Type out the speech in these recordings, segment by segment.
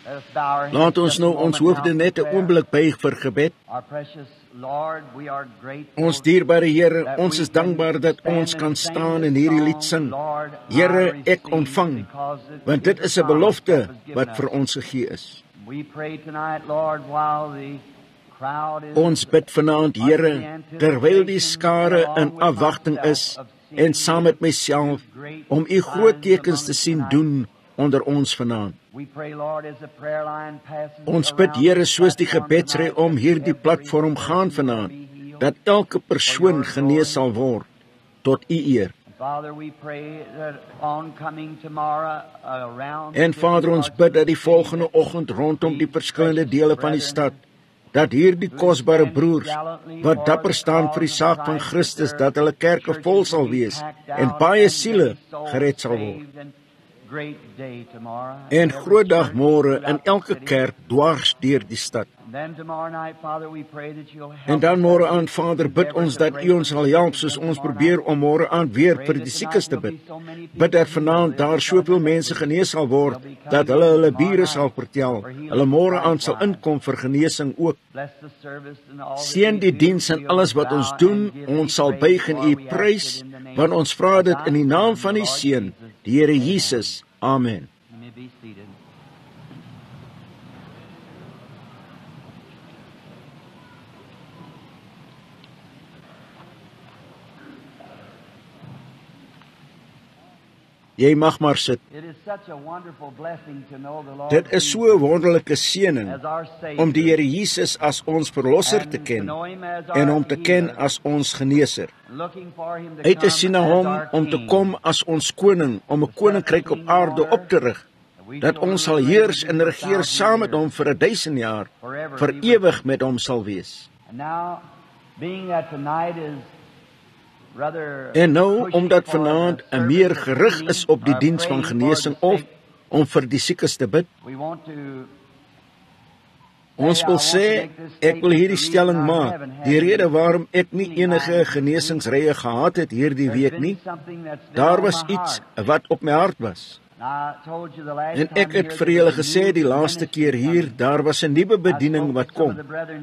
Laat ons nou ons hoofde net 'n oomblik buig vir gebed. Ons dierbare Here, ons is dankbaar dat ons kan staan en hierdie lied sing. Here, ek ontvang, want dit is 'n belofte wat vir ons gegee is. Ons bid vanaand, Here, terwyl die skare in afwagting is, en saam met myself, om u groot tekens te sien doen onder ons vanaand. Ons bid, Here, soos die gebedsry om hierdie platform gaan vanaand, dat elke persoon genees sal word, tot u eer. En Vader, ons bid dat die volgende oggend rondom die verskillende dele van die stad, dat hierdie kosbare broers, wat dapper staan vir die saak van Christus, dat hulle kerke vol sal wees, en baie siele gered sal word. En groot dag môre in elke kerk dwars deur die stad. En dan môre aan, Vader, bid ons dat u ons sal help, soos ons probeer om môre aan weer vir die siekes te bid. Bid dat vanaand daar soveel mense genees sal word, dat hulle bure sal vertel, hulle môre aan sal inkom vir genesing ook. Seën die diens en alles wat ons doen, ons sal buig en u prys, want ons vra dit in die naam van die Seun, die Here Jesus. Amen. Jy mag maar sit. Dit is so 'n wonderlike seëning om die Here Jesus as ons verlosser te ken en hom te ken as ons geneeser. Uit te sien na hom om te kom as ons koning, om 'n koninkryk op aarde op te rig, dat ons sal heers en regeer saam met hom vir 1000 jaar, vir ewig met hom sal wees. En nou, omdat vanaand meer gerig is op die diens van genesing of om vir die siekes te bid, ons wil sê, ek wil hierdie stelling maak, die rede waarom ek nie enige genesingsrye gehad het hierdie week nie, daar was iets wat op my hart was. En ek het vir julle gesê die laaste keer hier, daar was 'n nuwe bediening wat kom.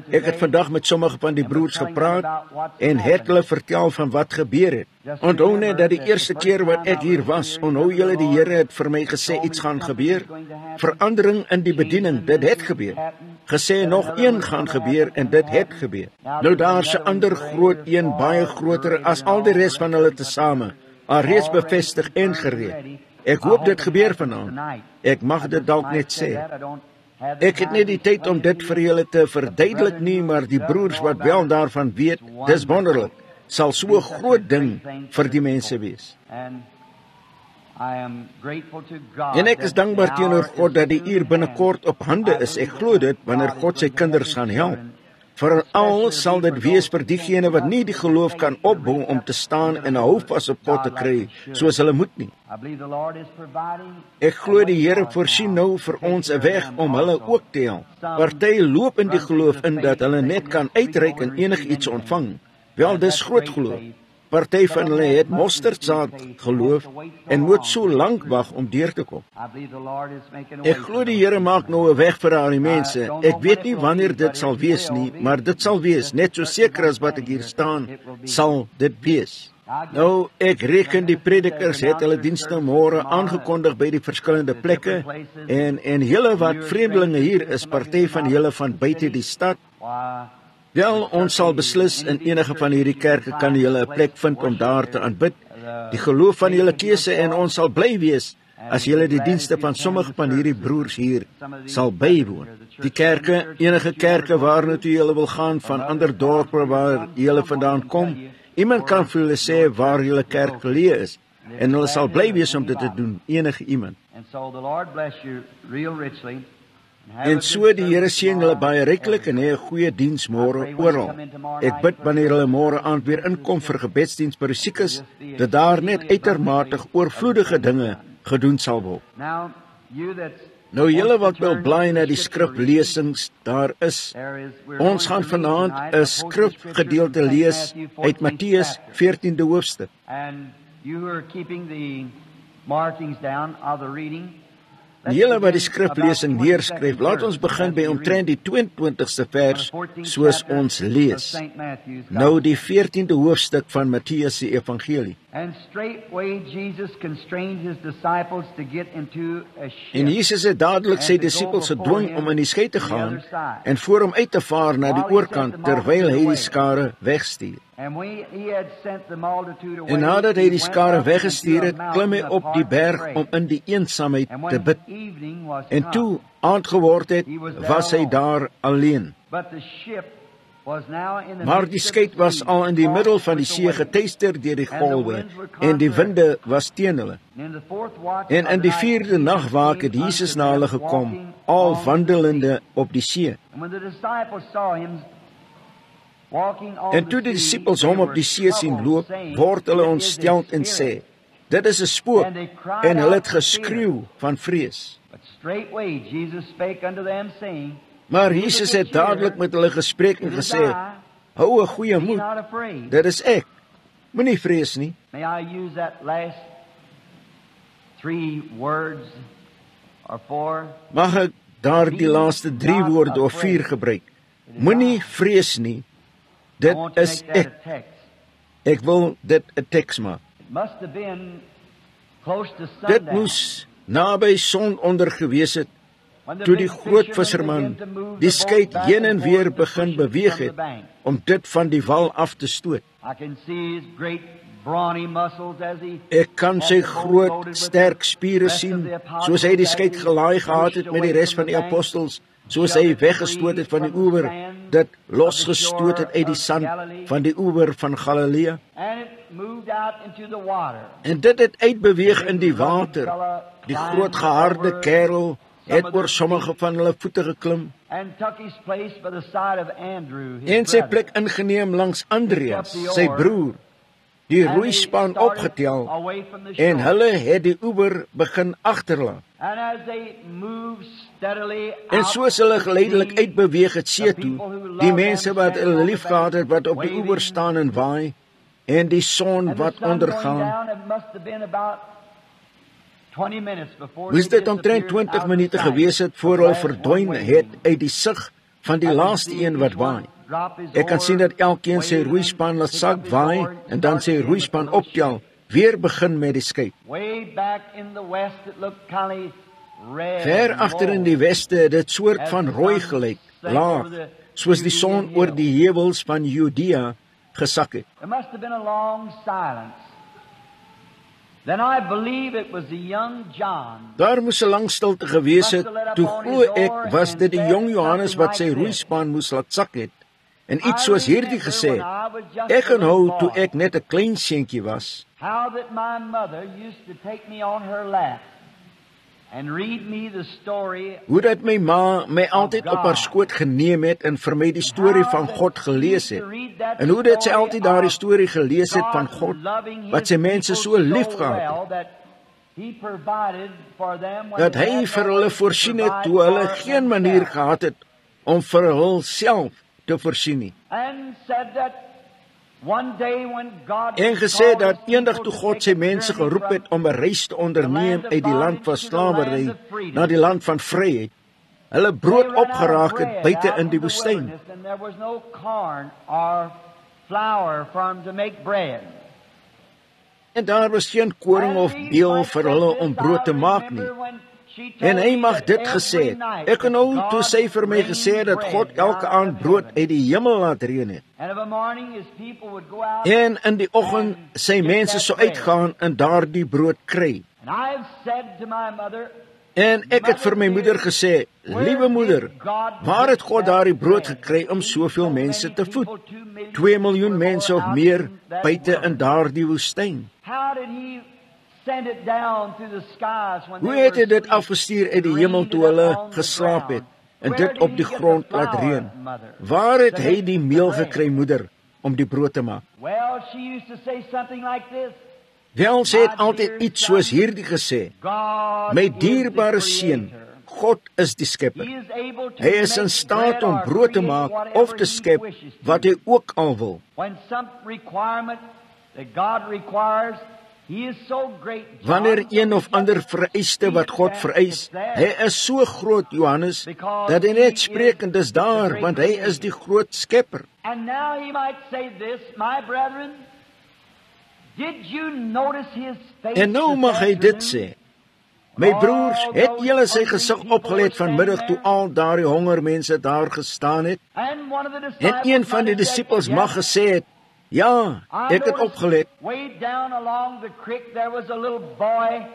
Ek het vandag met sommige van die broers gepraat en het hulle vertel van wat gebeur het. Onthou net dat die eerste keer wat ek hier was, onthou julle die Here het vir my gesê iets gaan gebeur. Verandering in die bediening, dit het gebeur. Gesê nog een gaan gebeur en dit het gebeur. Nou daar's 'n ander groot een, baie groter as al die res van hulle tesame, alreeds bevestig en gereed. Ek hoop dit gebeur vanaand. Ek mag dit dalk net sê. Ek het nie die tyd om dit vir julle te verduidelik nie, maar die broers wat wel daarvan weet, dis wonderlik, sal so 'n groot ding vir die mense wees. En ek is dankbaar teenoor God dat die uur binnekort op hande is. Ek glo dit wanneer God sy kinders gaan help. Veral sal dit wees vir diegene wat nie die geloof kan opbou om te staan en 'n houvas op God te kry, soos hulle moet nie. Ek glo die Here voorsien nou vir ons 'n weg om hulle ook te help. Party loop in die geloof in dat hulle net kan uitreik en enigiets ontvang. Wel, dis groot geloof. Party van hulle het mosterdsaad geloof en moet so lank wag om deur te kom. Ek glo die Here maak nou 'n weg vir daai mense. Ek weet nie wanneer dit sal wees nie, maar dit sal wees. Net so seker as wat ek hier staan, sal dit wees. Nou, ek reken die predikers het hulle dienste môre aangekondig by die verskillende plekke en julle wat vreemdelinge hier is, party van julle van buite die stad. Wel, ons sal beslis in enige van hierdie kerke kan julle 'n plek vind om daar te aanbid. Die geloof van julle keuse en ons sal bly wees as julle die dienste van sommige van hierdie broers hier sal bywoon. Die kerke, enige kerke waarna toe julle wil gaan van ander dorpe waar julle vandaan kom, iemand kan vir julle sê waar julle kerk geleë is en hulle sal bly wees om dit te doen, enige iemand. En so die Here seën hulle baie ryklik en hê 'n goeie diens môre oral. Ek bid wanneer hulle môre aand weer inkom vir gebedsdiens by die siekes, dat daar net uitermate oorvloedige dinge gedoen sal word. Nou julle wat wil blaai na die skriflesings, daar is. Ons gaan vanaand 'n skrifgedeelte lees uit Matteus 14de hoofstuk. Die hele wat die skriflesing neerskryf, laat ons begin by omtrent die 22ste vers, soos ons lees. Nou die 14de hoofstuk van Matteus se evangelie. And straightway Jesus constrained his disciples to get into a ship. En Jesus het dadelik sy disippels gedwing om in die skei te gaan en voor hom uit te vaar na die oorkant terwyl hy die skare wegstuur. En nadat hy die skare weggestuur het, klim hy op die berg om in die eensaamheid te bid. En toe aand geword het, was hy daar alleen. Maar die skei was al in die middel van die see getuister deur die golwe en die winde was teen hulle. En in die 4de nagwaak het Jesus na hulle gekom, al wandelende op die see. En toe die disippels hom op die see sien loop, word hulle ontsteld en sê, dit is 'n spook, en hulle het geskreeu van vrees. Maar Jesus het dadelik met hulle gespreek en gesê, hou 'n goeie moed, dit is ek, moenie vrees nie. May I use that last 3 words or 4? Mag ek daar die laaste 3 woorde of 4 gebruik? Moenie vrees nie, dit is ek. Ek wil dit 'n teks maak. Dit moes naby sononder gewees het, toe die groot visserman die skei heen en weer begin beweeg het, om dit van die wal af te stoot. Ek kan sy groot, sterk spiere sien, soos hy die skei gelaai gehad het met die res van die apostels, soos hy weggestoot het van die oewer, dit losgestoot het uit die sand van die oewer van Galilea. En dit het uitbeweeg in die water. Die groot geharde kerel het oor sommige van hulle voete geklim en sy plek ingeneem langs Andreas, sy broer, die roeispan opgetel, en hulle het die oewer begin agterlaat. En soos hulle geleidelik uitbeweeg het see toe, die mense wat hulle liefgehad het, wat op die oewer staan en waai, en die son wat ondergaan, moes dit omtrent 20 minute gewees het voor hulle verdwyn het uit die sig van die laaste een wat waai. Ek kan sien dat elkeen sy roeispan laat sak waai en dan sy roeispan optel, weer begin met die skei. Ver agter in die weste het dit soort van rooi gelyk, laag, soos die son oor die heuwels van Judea gesak het. Daar moes 'n lang stilte gewees het, toe glo ek was dit die jong Johannes wat sy roeispan moes laat sak het, en iets soos hierdie gesê, ek onthou toe ek net 'n klein seentjie was, hoe dat my ma my altyd op haar skoot geneem het en vir my die storie van God gelees het, en hoe dat sy altyd daardie storie gelees het van God, wat sy mense so lief gehad het, dat hy vir hulle voorsien het toe hulle geen manier gehad het om vir hulle self te voorsien nie. En gesê dat eendag toe God sy mense geroep het om 'n reis te onderneem uit die land van slawerny na die land van vryheid, hulle brood opgeraak het buite in die woestyn. En daar was geen koring of meel vir hulle om brood te maak nie. En hy mag dit gesê het. Ek onthou toe sy vir my gesê het dat God elke aand brood uit die hemel laat reën het. En in die oggend sy mense sou uitgaan en daardie brood kry. En ek het vir my moeder gesê, liewe moeder, waar het God daardie brood gekry om soveel mense te voed? 2 miljoen mense of meer buite in daardie woestyn. Hoe het hy dit afgestuur uit die hemel toe hulle geslaap het en dit op die grond laat reën? Waar het hy die meel gekry, moeder, om die brood te maak? Wel, sy het altyd iets soos hierdie gesê, my dierbare seun, God is die skepper. Hy is in staat om brood te maak of te skep wat hy ook al wil. He is so great, John. Wanneer een of ander vereiste wat God vereis, hy is so groot, Johannes, dat hy net spreek en dis daar, want hy is die groot skepper. And now he might say this, my brethren, did you notice his face? En nou mag hy dit sê. My broers, het julle sy gesig opgelet vanmiddag toe al daardie hongermense daar gestaan het? And one of the En disciples een van die might have said, disippels "Yes, mag gesê het, ja, ek het opgelet. Way down along the creek there was a little boy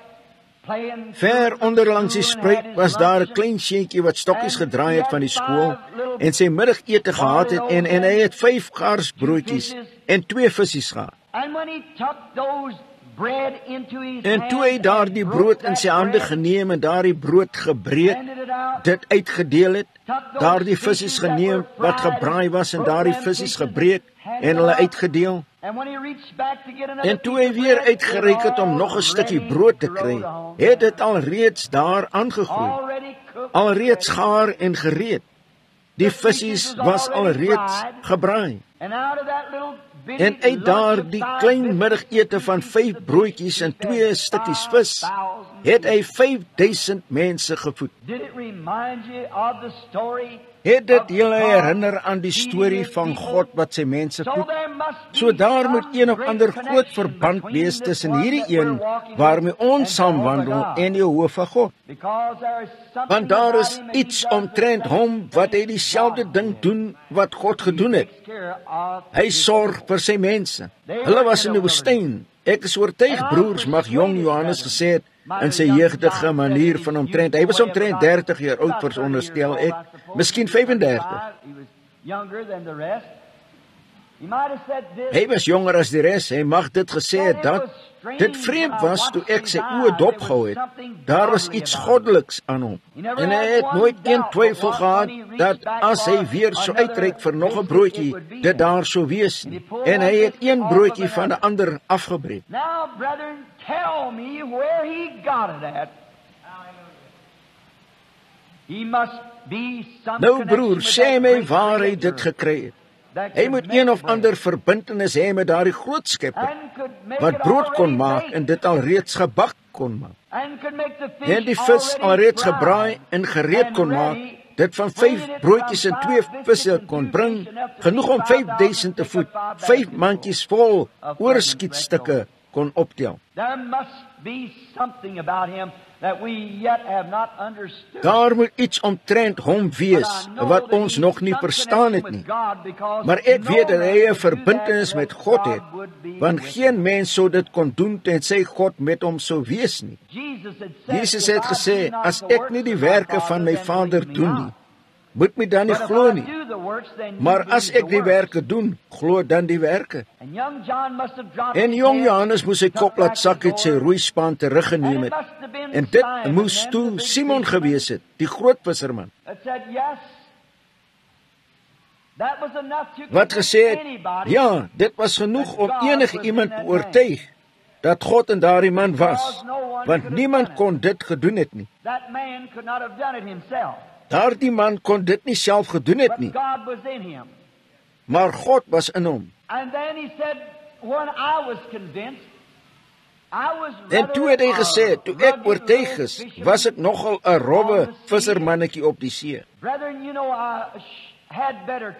playing. Ver onder langs die spruit was daar 'n klein seentjie wat stokkies gedraai het van die skool en sy middagete gehad het en hy het 5 garsbroodjies en 2 visse gehad. And when he tucked those bread into his En toe hy daardie brood in sy hande geneem en daardie brood gebreek, dit uitgedeel het, daardie visse geneem wat gebraai was en daardie visse gebreek en hulle uitgedeel. En toe hy weer uitgereik het om nog 'n stukkie brood te kry, het dit alreeds daar aangegroei, alreeds gaar en gereed. Die visse was alreeds gebraai. En uit daardie klein middagete van 5 broodjies en 2 stukkies vis, het hy 5000 mense gevoed. Het dit julle herinner aan die storie van God wat sy mense voed? So daar moet een of ander groot verband wees tussen hierdie een waarmee ons saamwandel en die hoof van God. Want daar is iets omtrent hom wat hy dieselfde ding doen wat God gedoen het. Hy sorg vir sy mense. Hulle was in die woestyn. Ek is oortuig, broers, mag jong Johannes gesê het in sy jeugdige manier van omtrent, hy was omtrent 30 jaar oud, veronderstel ek, miskien 35. Hy was jonger as die res, hy mag dit gesê het dat dit vreemd was toe ek sy oë dopgehou het. Daar was iets goddeliks aan hom. En hy het nooit een twyfel gehad dat as hy weer so uitreik vir nog 'n broodjie, dit daar sou wees nie. En hy het een broodjie van 'n ander afgebreek. Now, brethren, tell me where he got it at. He must be some Nou broer, sê my waar hy dit gekry het. Hy moet een of ander verbintenis hê met daardie groot skepper wat brood kon maak en dit alreeds gebak kon maak. En die vis alreeds gebraai en gereed kon maak, dit van 5 broodjies en 2 visse kon bring, genoeg om 5000 te voed, 5 mandjies vol oorskietstukke kon optel. There must be something about him that we yet have not understood. Daar moet iets omtrent hom wees wat ons nog nie verstaan het nie. Maar ek weet dat hy 'n verbintenis met God het, want geen mens sou dit kon doen tensy God met hom sou wees nie. Jesus het gesê, as ek nie die werke van my Vader doen nie, moet my dan nie glo nie. Maar as ek die werke doen, glo dan die werke. En jong Johannes moes sy kop laat sak het, sy roeispan teruggeneem het. En dit moes toe Simon gewees het, die groot visserman. Wat gesê het, ja, dit was genoeg om enige iemand te oortuig dat God in daardie man was, want niemand kon dit gedoen het nie. Daardie man kon dit nie self gedoen het nie, maar God was in hom. En toe het hy gesê, toe ek oortuig is, was ek nogal 'n rowwe vissermannetjie op die see.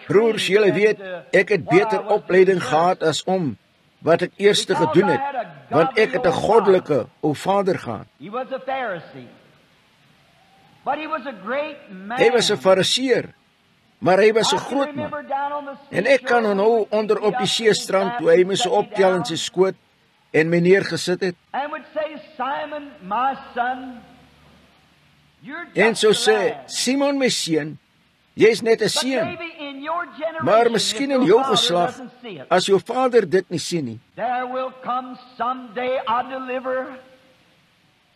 Broers, julle weet, ek het beter opleiding gehad as om wat ek eers gedoen het, want ek het 'n goddelike ou vader gehad. Hy was 'n fariseer, maar hy was 'n groot man. En ek kan onthou onder op die seestrand toe hy my so optel in sy skoot en my neergesit het. En so sê, Simon my seun, jy's net 'n seun, maar miskien in jou geslag, as jou vader dit nie sien nie,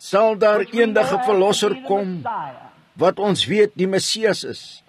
sal daar eendag 'n verlosser kom, wat ons weet die Messias is.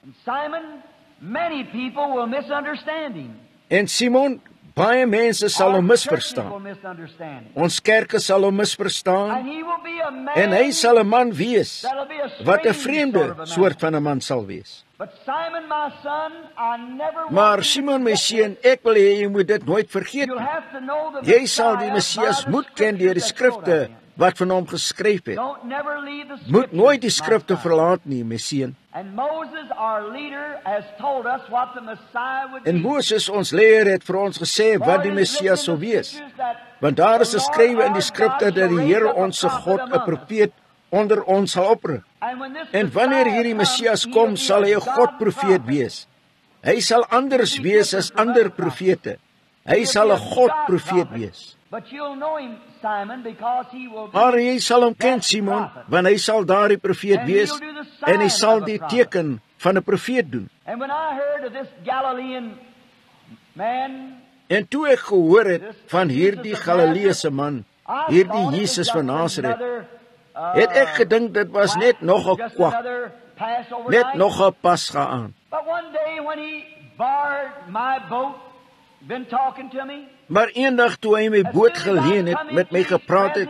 En Simon, Baie mense sal hom Our churches misverstaan. will misunderstand him. Ons kerke sal hom misverstaan And he will be a man en hy sal 'n man wees that'll be a wat 'n strange vreemde sort of a man. soort van 'n man sal wees. But Simon, my son, I never want Maar you to Simon, my forget seun, ek wil hê jy moet dit nooit vergeet You'll nie. have to know the Jy sal die Messiah Messias by the moet ken deur die scriptures that skrifte showed him. wat van hom geskryf het. Don't never leave the Moet nooit die scriptures, skrifte my son. verlaat nie, my seun. And Moses, our leader, has told us what the Messiah would En be. Moses, ons leer, het vir ons gesê wat die Messias sou wees. Want daar is geskrywe in die skrifte dat die Here ons se God 'n profeet onder ons sal oprig. En wanneer hierdie Messias kom, sal hy 'n God-profeet wees. Hy sal anders wees as ander profete. Hy sal 'n God-profeet wees. But you'll know him, Simon, because he will be Maar jy sal hom ken, Simon, want hy sal daardie profeet wees en hy sal die teken van 'n profeet doen. And when I heard of this Galilean man, En toe ek gehoor het van hierdie Galileese man, hierdie Jesus van Nasaret, het ek gedink dit was net nog 'n kwak, net nog 'n Pasga aan. But one day when he barred my boat, been talking to me, Maar eendag toe hy my boot geleen het, met my gepraat het,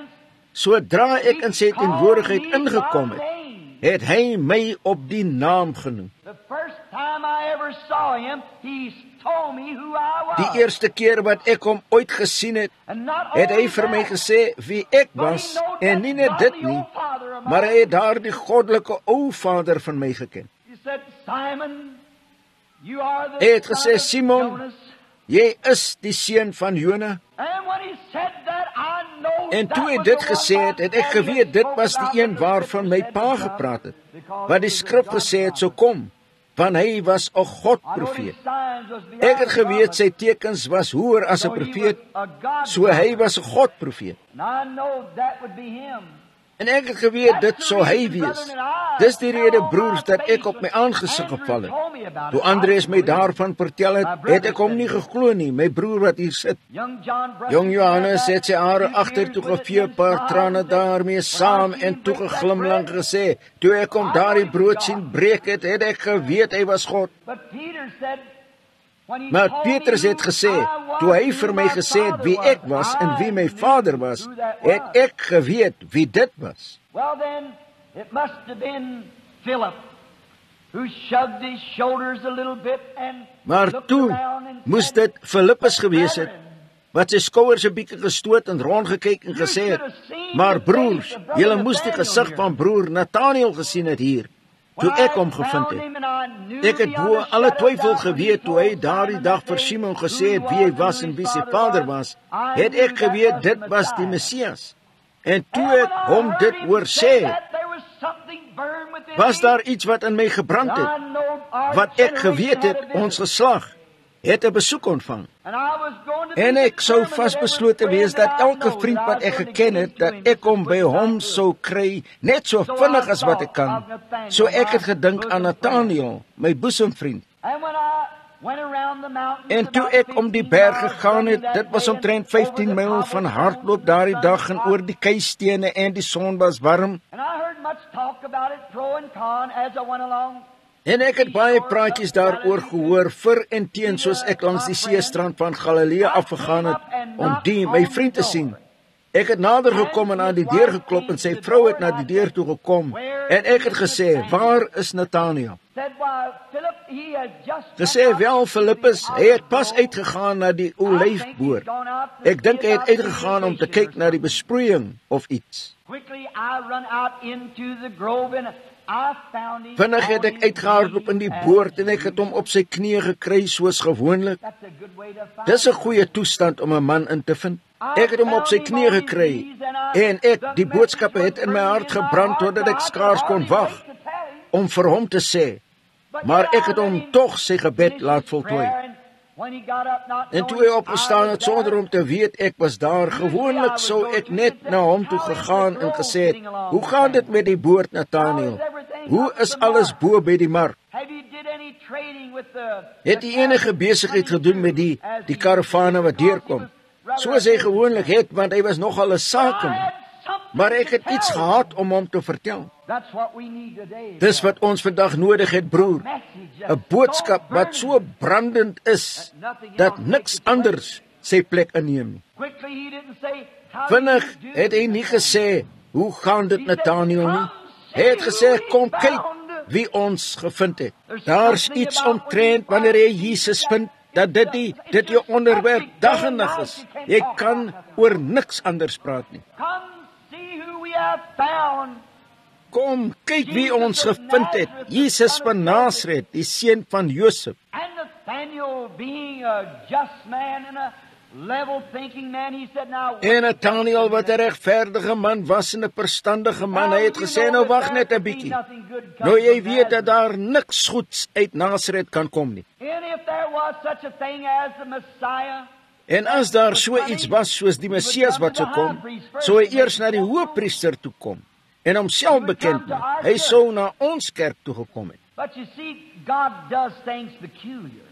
sodra ek in sy teenwoordigheid ingekom het hy my op die naam genoem. the first time I ever saw him, he told me who I was. Die eerste keer wat ek hom ooit gesien het, And not het hy only vir my that, gesê wie ek but he was, knows en that nie net God, dit the nie, old father of maar mine, hy het daardie goddelike ou Vader van my geken. he said, Simon, you are the Hy het gesê, son of Simon, Jonas. jy is die seun van Jona. And when he said that, I know En that toe hy was dit the gesê one het, het ek that he had geweet dit spoken was die about een when the waarvan my scripture pa said it gepraat het, because wat die he was skrif God's gesê het sou prophet. kom, want hy was 'n I know his Godprofeet. signs was beyond Ek het geweet promise. sy tekens was hoër as 'n So he profeet, was a God so hy prophet. was 'n Godprofeet. And I know that would be him. En ek het geweet dit sou hy wees. Dis die rede, broers, dat ek op my aangesig geval het. Toe Andreas my daarvan vertel het, het ek hom nie geglo nie, my broer wat hier sit. Jong Johannes het sy are agtertoe gevee, 'n paar trane daarmee saam en toe geglimlag gesê, toe ek hom daardie brood sien breek het, het ek geweet hy was God. Maar Petrus het gesê, toe hy vir my gesê het wie ek was en wie my Vader was, het ek geweet wie dit was. Well then, it must have been Philip who shrugged his shoulders a little bit and Maar looked toe around and moes said, dit Filippus gewees het, wat sy skouers 'n bietjie gestoot en rondgekyk en gesê het, maar broers, julle moes die gesig van broer Nathanael gesien het hier, toe ek hom gevind het. Ek het bo alle twyfel geweet toe hy daardie dag vir Simon gesê het wie hy was en wie sy vader was, het ek geweet dit was die Messias. En toe ek hom dit hoor sê, was daar iets wat in my gebrand het, wat ek geweet het, ons geslag het 'n besoek ontvang. En ek sou vasbeslote wees dat elke vriend wat ek geken het, dat ek hom by hom sou kry, net so vinnig as wat ek kan. So ek het gedink aan Nathanael, my boesemvriend. En toe ek om die berg gegaan het, dit was omtrent 15 myl van hardloop daardie dag en oor die keistene en die son was warm. En ek het baie praatjies daaroor gehoor vir en teen soos ek langs die seestrand van Galilea afgegaan het om die my vriend te sien. Ek het nader gekom en aan die deur geklop en sy vrou het na die deur toe gekom en ek het gesê, "Waar is Nathanael?" Gesê, "Wel, Filippus, hy het pas uitgegaan na die olyfboord. Ek dink hy het uitgegaan om te kyk na die besproeiing of iets." Vinnig het ek uitgehardloop in die boord en ek het hom op sy knieë gekry soos gewoonlik. Dis 'n goeie toestand om 'n man in te vind. Ek het hom op sy knieë gekry en die boodskappe het in my hart gebrand totdat ek skaars kon wag om vir hom te sê, maar ek het hom tog sy gebed laat voltooi. En toe hy opgestaan het sonder om te weet ek was daar, gewoonlik sou ek net na hom toe gegaan en gesê het, "Hoe gaan dit met die boord, Nathanael? Hoe is alles bo by die mark? Het jy enige besigheid gedoen met die karavane wat deurkom?" Soos hy gewoonlik het, want hy was nogal 'n sakeman. Maar ek het iets gehad om hom te vertel. Dis wat ons vandag nodig het, broer. 'n Boodskap wat so brandend is, dat niks anders sy plek inneem nie. Quickly he didn't say, how Vinnig do you do het hy nie gesê, hoe gaan dit Nathanael nie? Hy het gesê, kom kyk wie ons gevind het. Daar's iets omtrent wanneer jy Jesus vind, dat dit jou onderwerp dag en nag is. Jy kan oor niks anders praat nie. Come see who we have found. Kom, kyk wie ons gevind het. Jesus van Nasaret, die seun van Josef. And Nathanael, being a just man and a level thinking man, he said, now, En Nathanael, wat 'n regverdige man was en 'n verstandige man, hy het gesê, nou wag net 'n bietjie. Nou jy weet dat daar niks goeds uit Nasaret kan kom nie. And if there was such a thing as the Messiah, En as daar so iets was soos die Messias wat sou kom, sou hy eers na die hoëpriester toe kom en homself bekend maak. Hy sou na ons kerk toe gekom het. but you see, God does things peculiar.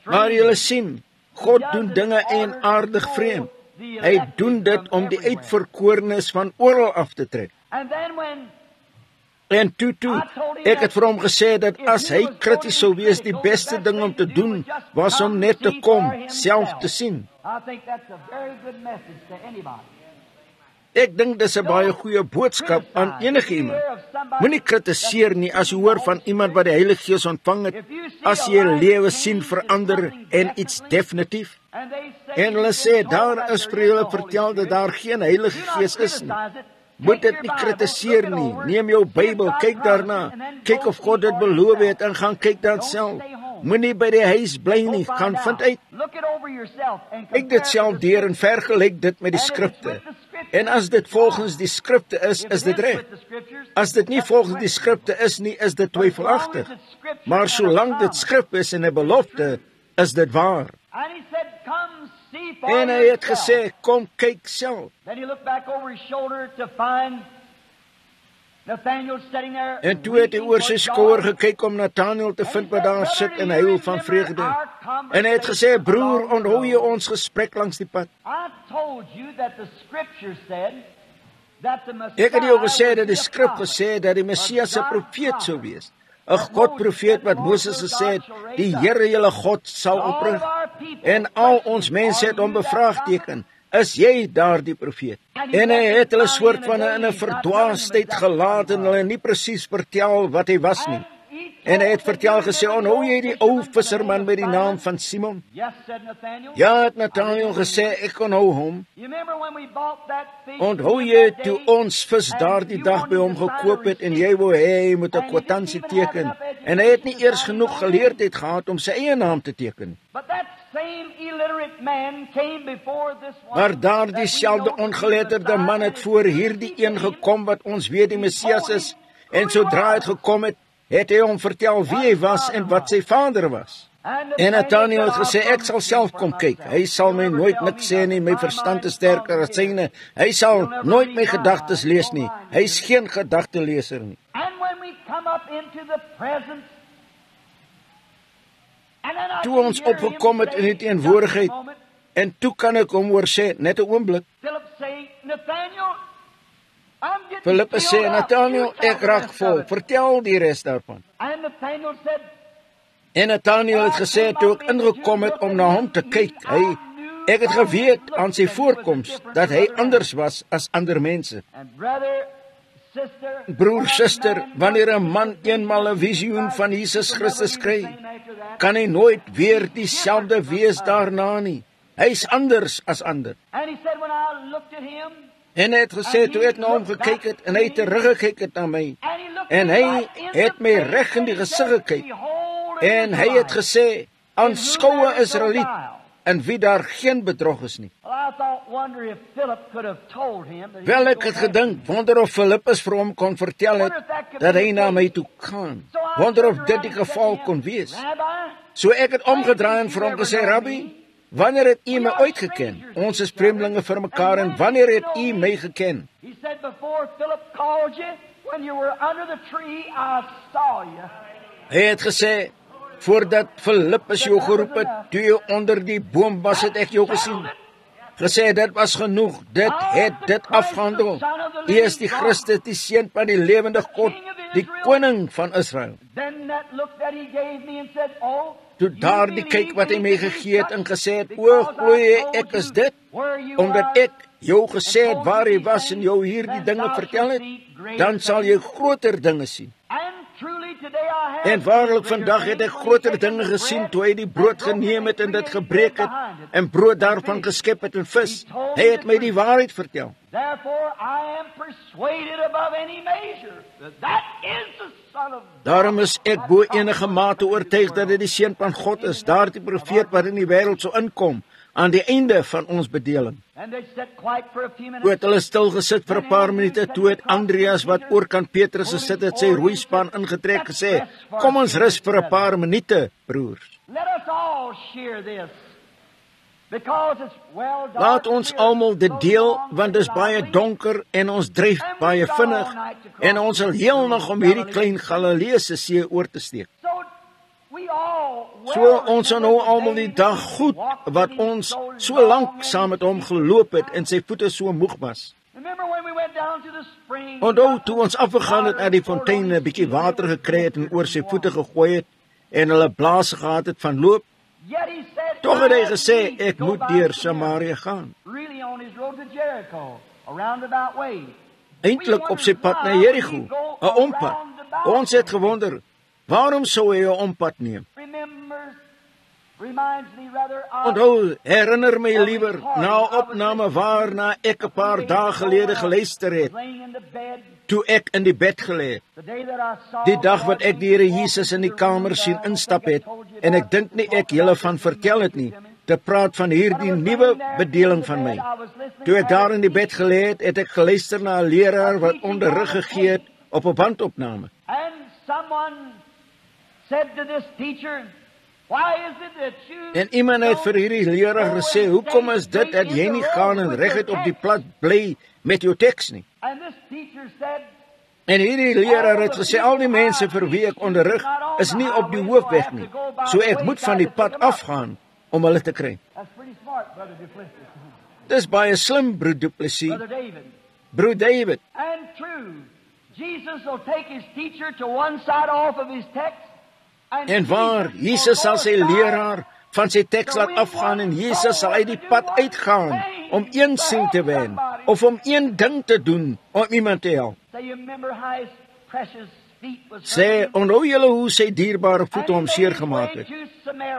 Maar julle sien, God doen dinge eienaardig vreemd. Hy doen dit om die uitverkorenes van oral af te trek. And then when En toe, ek het vir hom gesê dat as hy krities sou wees, die beste ding om te doen was om net te kom, self te sien. I think that's a very good message to anybody. Ek dink dis 'n baie goeie boodskap aan enige iemand. Moenie kritiseer nie as jy hoor van iemand wat die Heilige Gees ontvang het, as jy 'n lewe sien verander en iets definitief. And they say, En hulle sê, daar is vir julle vertel dat daar geen Heilige Gees is nie. Moet dit nie kritiseer nie. Neem jou Bybel, kyk daarna. Kyk of God dit beloof het en gaan kyk dan self. Moenie by die huis bly nie, gaan vind uit. Ek dit self deur en vergelyk dit met die skrifte. En as dit volgens die skrifte is dit reg. As dit nie volgens die skrifte is nie, is dit twyfelagtig. Maar solank dit skrif is en 'n belofte, is dit waar. En hy het gesê, kom kyk self. En toe het hy oor sy skouer gekyk om Nathanael te vind wat daar sit en huil van vreugde. En hy het gesê, broer, onthou jy ons gesprek langs die pad? Ek het jou gesê dat die skrif gesê dat die Messias 'n profeet sou wees. 'n Godprofeet wat Moses gesê het, die Here julle God sal oprig. En al ons mense het hom bevraagteken, is jy daardie profeet? En hy het hulle soort van in 'n verdwaasheid gelaat en hulle nie presies vertel wat hy was nie. En hy het vertel gesê, onthou jy die ou visserman met die naam van Simon? Ja, het Nathanael gesê, ek onthou hom. Onthou jy toe ons vis daardie dag by hom gekoop het en jy wou hê hy moet 'n kwitansie teken en hy het nie eers genoeg geleerdheid gehad om sy eie naam te teken. Maar daardie selfde ongeletterde man het voor hierdie een gekom wat ons weet die Messias is, en sodra hy gekom het, het hy hom vertel wie hy was en wat sy vader was. En Nathanael het gesê, ek sal self kom kyk. Hy sal my nooit niks sê nie, my verstand is sterker as syne. Hy sal nooit my gedagtes lees nie. Hy is geen gedagteleser nie. Toe ons opgekom het in die teenwoordigheid, en toe kan ek hom hoor sê, net 'n oomblik. Filippus sê, Nathanael, ek raak vol, vertel die res daarvan. En Nathanael het gesê, toe ek ingekom het om na hom te kyk, ek het geweet aan sy voorkoms, dat hy anders was as ander mense. Broer, suster, wanneer 'n man eenmal 'n visioen van Jesus Christus kry, kan hy nooit weer dieselfde wees daarna nie. Hy's anders as ander. En hy het gesê, toe ek na hom gekyk het, en hy het teruggekyk het na my, en hy het my reg in die gesig gekyk, en hy het gesê, aanskoue Israeliet, in wie daar geen bedrog is nie. Wel, ek het gedink, wonder of Filippus vir hom kon vertel het, dat hy na my toe gaan. Wonder of dit die geval kon wees. So ek het omgedraai en vir hom gesê, Rabbi, wanneer het u my ooit geken? Ons is vreemdelinge vir mekaar, en wanneer het u my geken? Hy het gesê, voordat Filippus jou geroep het, toe jy onder die boom was, het ek jou gesien. Gesê, dit was genoeg, dit het dit afgehandel. U is die Christus, die seun van die lewende God, die koning van Israel. toe daardie kyk wat hy my gegee het en gesê het, o, glo jy ek is dit, omdat ek jou gesê het waar jy was en jou hierdie dinge vertel het, dan sal jy groter dinge sien. En waarlik vandag het ek groter dinge gesien toe hy die brood geneem het en dit gebreek het en brood daarvan geskep het en vis. Hy het my die waarheid vertel. Daarom is ek bo enige mate oortuig dat dit die Seun van God is, daardie profeet wat in die wêreld sou inkom aan die einde van ons bedeling. Toe het hulle stil gesit vir 'n paar minute, toe het Andreas wat oorkant Petrus gesit het, sy roeispan ingetrek gesê, kom ons rus vir 'n paar minute, broers. Laat ons almal dit deel, want dit is baie donker en ons dryf baie vinnig en ons sal heel nog om hierdie klein Galileese see oor te steek. So ons sal nou almal die dag goed wat ons so lank saam met hom geloop het en sy voete so moeg was. Onthou toe ons afgegaan het na die fontein, 'n bietjie water gekry het en oor sy voete gegooi het en hulle blaas gehad het van loop. Tog het hy gesê, ek moet deur Samaria gaan. Eintlik op sy pad na Jericho, 'n ompad. Ons het gewonder, waarom sou hy 'n ompad neem? Onthou, herinner my liewer na 'n opname waarna ek 'n paar dae gelede geluister het, toe ek in die bed gelê het. Die dag wat ek die Here Jesus in die kamer sien instap het, en ek dink nie ek julle van vertel het nie, te praat van hierdie nuwe bedeling van my. Toe ek daar in die bed gelê het, het ek geluister na 'n leraar wat onderrig gegee het op 'n bandopname. En iemand het vir hierdie leraar gesê, hoekom is dit dat jy nie gaan en reguit op die plat bly met jou teks nie? En hierdie leraar het gesê, al die mense vir wie ek onderrig is nie op die hoofweg nie, so ek moet van die pad afgaan om hulle te kry. Dis baie slim, broer Du Plessis. Broer David. En waar, Jesus sal sy leraar van sy teks laat afgaan en Jesus sal uit die pad uitgaan om een sien te wen of om een ding te doen om iemand te help. Sê, onthou julle hoe sy dierbare voete hom seer gemaak het.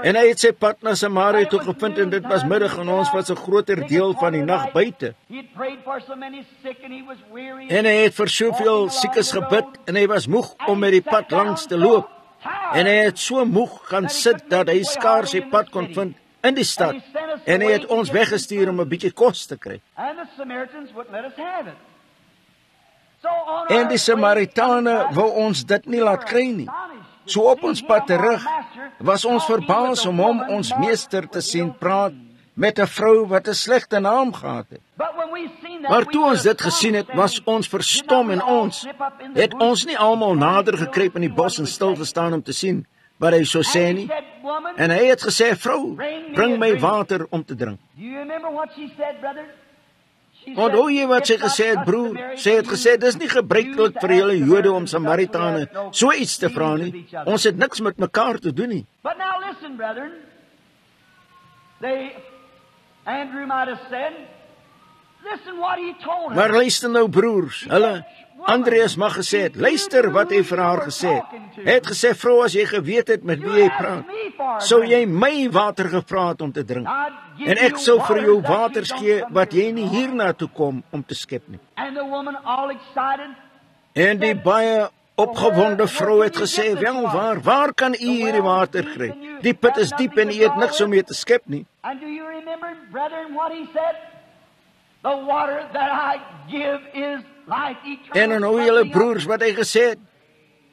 En hy het sy pad na Samaria toe gevind en dit was middag en ons was 'n groter deel van die nag buite. En hy het vir soveel siekes gebid en hy was moeg om met die pad langs te loop. En hy het so moeg gaan sit dat hy skaars sy pad kon vind in die stad. En hy het ons weggestuur om 'n bietjie kos te kry. En die Samaritane wou ons dit nie laat kry nie. So op ons pad terug was ons verbaas om hom, ons meester, te sien praat met 'n vrou wat 'n slegte naam gehad het. Maar toe ons dit gesien het, was ons verstom en ons het ons nie almal nader gekruip in die bos en stil gestaan om te sien wat hy sou sê nie. En hy het gesê, vrou, bring my water om te drink. Onthou jy wat sy gesê het, broer? Sy het gesê, dis nie gebruiklik vir julle Jode om Samaritane so iets te vra nie. Ons het niks met mekaar te doen nie. Maar luister nou, broers, hulle, Andreas mag gesê het, luister wat hy vir haar gesê het. Hy het gesê, vrou, as jy geweet het met wie jy praat, sou jy my water gevra het om te drink. En ek sou vir jou water gee wat jy nie hierna toe kom om te skep nie. En die baie opgewonde vrou het gesê, wel waar kan u hierdie water kry? Die put is diep en u het niks om mee te skep nie. En dan hoe julle broers wat hy gesê het,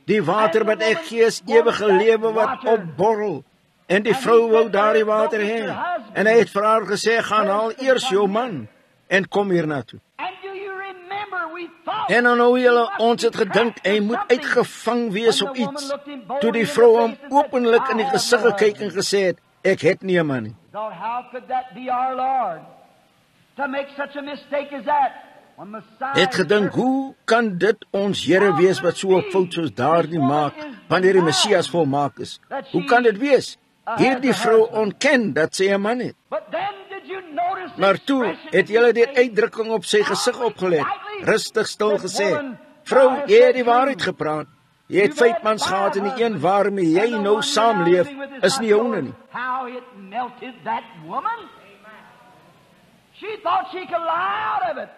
die water wat ek gee is ewige lewe wat opborrel. En die vrou wou daardie water hê. En hy het vir haar gesê, gaan haal eers jou man en kom hier na toe. En dan hoe julle, ons het gedink, hy moet uitgevang wees op iets, toe die vrou hom openlik in die gesig gekyk en gesê het, ek het nie 'n man nie. Het gedink, hoe kan dit ons Here wees wat so 'n fout soos daardie maak, wanneer die Messias volmaak is? Hoe kan dit wees? Hierdie vrou ontken dat sy 'n man het. Maar toe het julle die uitdrukking op sy gesig opgelet, rustig stil gesê, vrou, jy het die waarheid gepraat. Jy het 5 mans gehad en die een waarmee jy nou saamleef, is nie joune nie.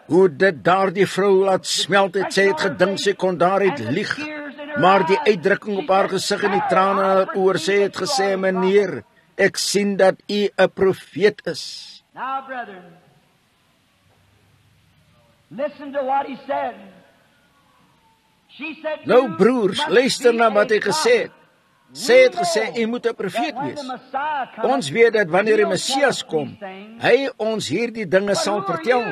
Hoe dit daardie vrou laat smelt het, sy het gedink sy kon daaruit lieg. Maar die uitdrukking op haar gesig en die trane in haar oor, sy het gesê, meneer, ek sien dat u 'n profeet is. Now, brethren, listen to what he said. She said, Nou broers, luister na wat hy gesê het. Sy het gesê, u moet 'n profeet wees. Ons weet dat wanneer die Messias kom, hy ons hierdie dinge sal vertel.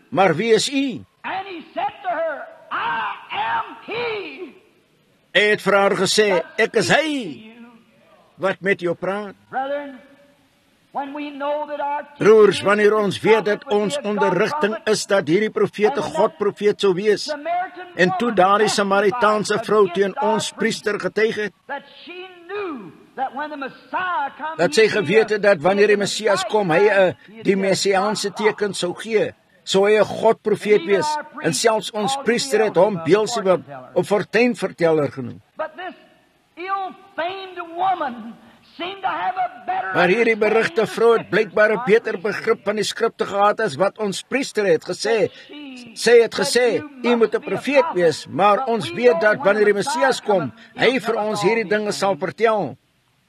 Maar wie is u? And he said to her, I am he. Hy het vir haar gesê, ek is hy wat met jou praat. Brethren, when we know that our Broers, wanneer ons weet dat ons onderrigting is dat hierdie profete God profeet sou wees, en toe daardie Samaritaanse vrou teen ons priester getuig het, dat sy geweet het dat wanneer die Messias kom, hy die messiaanse teken sou gee, sou hy 'n God profeet wees, en selfs ons priester het hom Beelzebub of fortuinverteller genoem. Maar hierdie berigte vrou het blykbaar 'n beter begrip van die skrifte gehad as wat ons priester het gesê. Sy het gesê, u moet 'n profeet wees, maar ons weet dat wanneer die Messias kom, hy vir ons hierdie dinge sal vertel.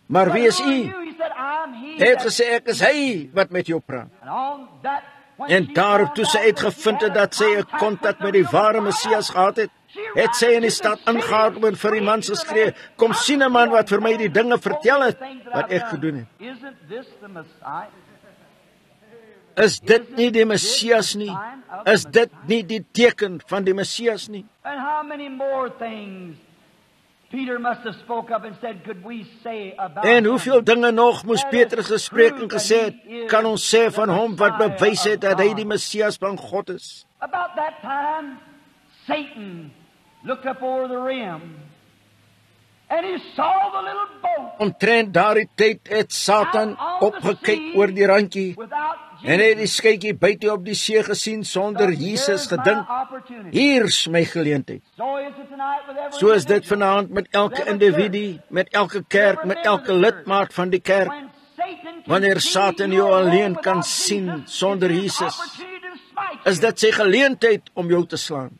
Maar wie is u? Hy het gesê, ek is hy wat met jou praat. En daarop toe sy uitgevind het dat sy 'n kontak met die ware Messias gehad het, het sy in die stad ingegaan en vir die man geskree, kom sien 'n man wat vir my die dinge vertel het, wat ek gedoen het. Is dit nie die Messias nie? Is dit nie die teken van die Messias nie? En hoeveel dinge nog moes Petrus gespreek en gesê het, kan ons sê van hom wat bewys het dat hy die Messias van God is? About that time, Satan looked up over the rim and he saw the little boat. Omtrent daardie tyd het Satan opgekyk oor die randjie en het die skytjie buite op die see gesien sonder Jesus, gedink, hier is my geleentheid. So is dit vanaand met elke individu, met elke kerk, met elke lidmaat van die kerk. Wanneer Satan jou alleen kan sien sonder Jesus, is dit sy geleentheid om jou te slaan.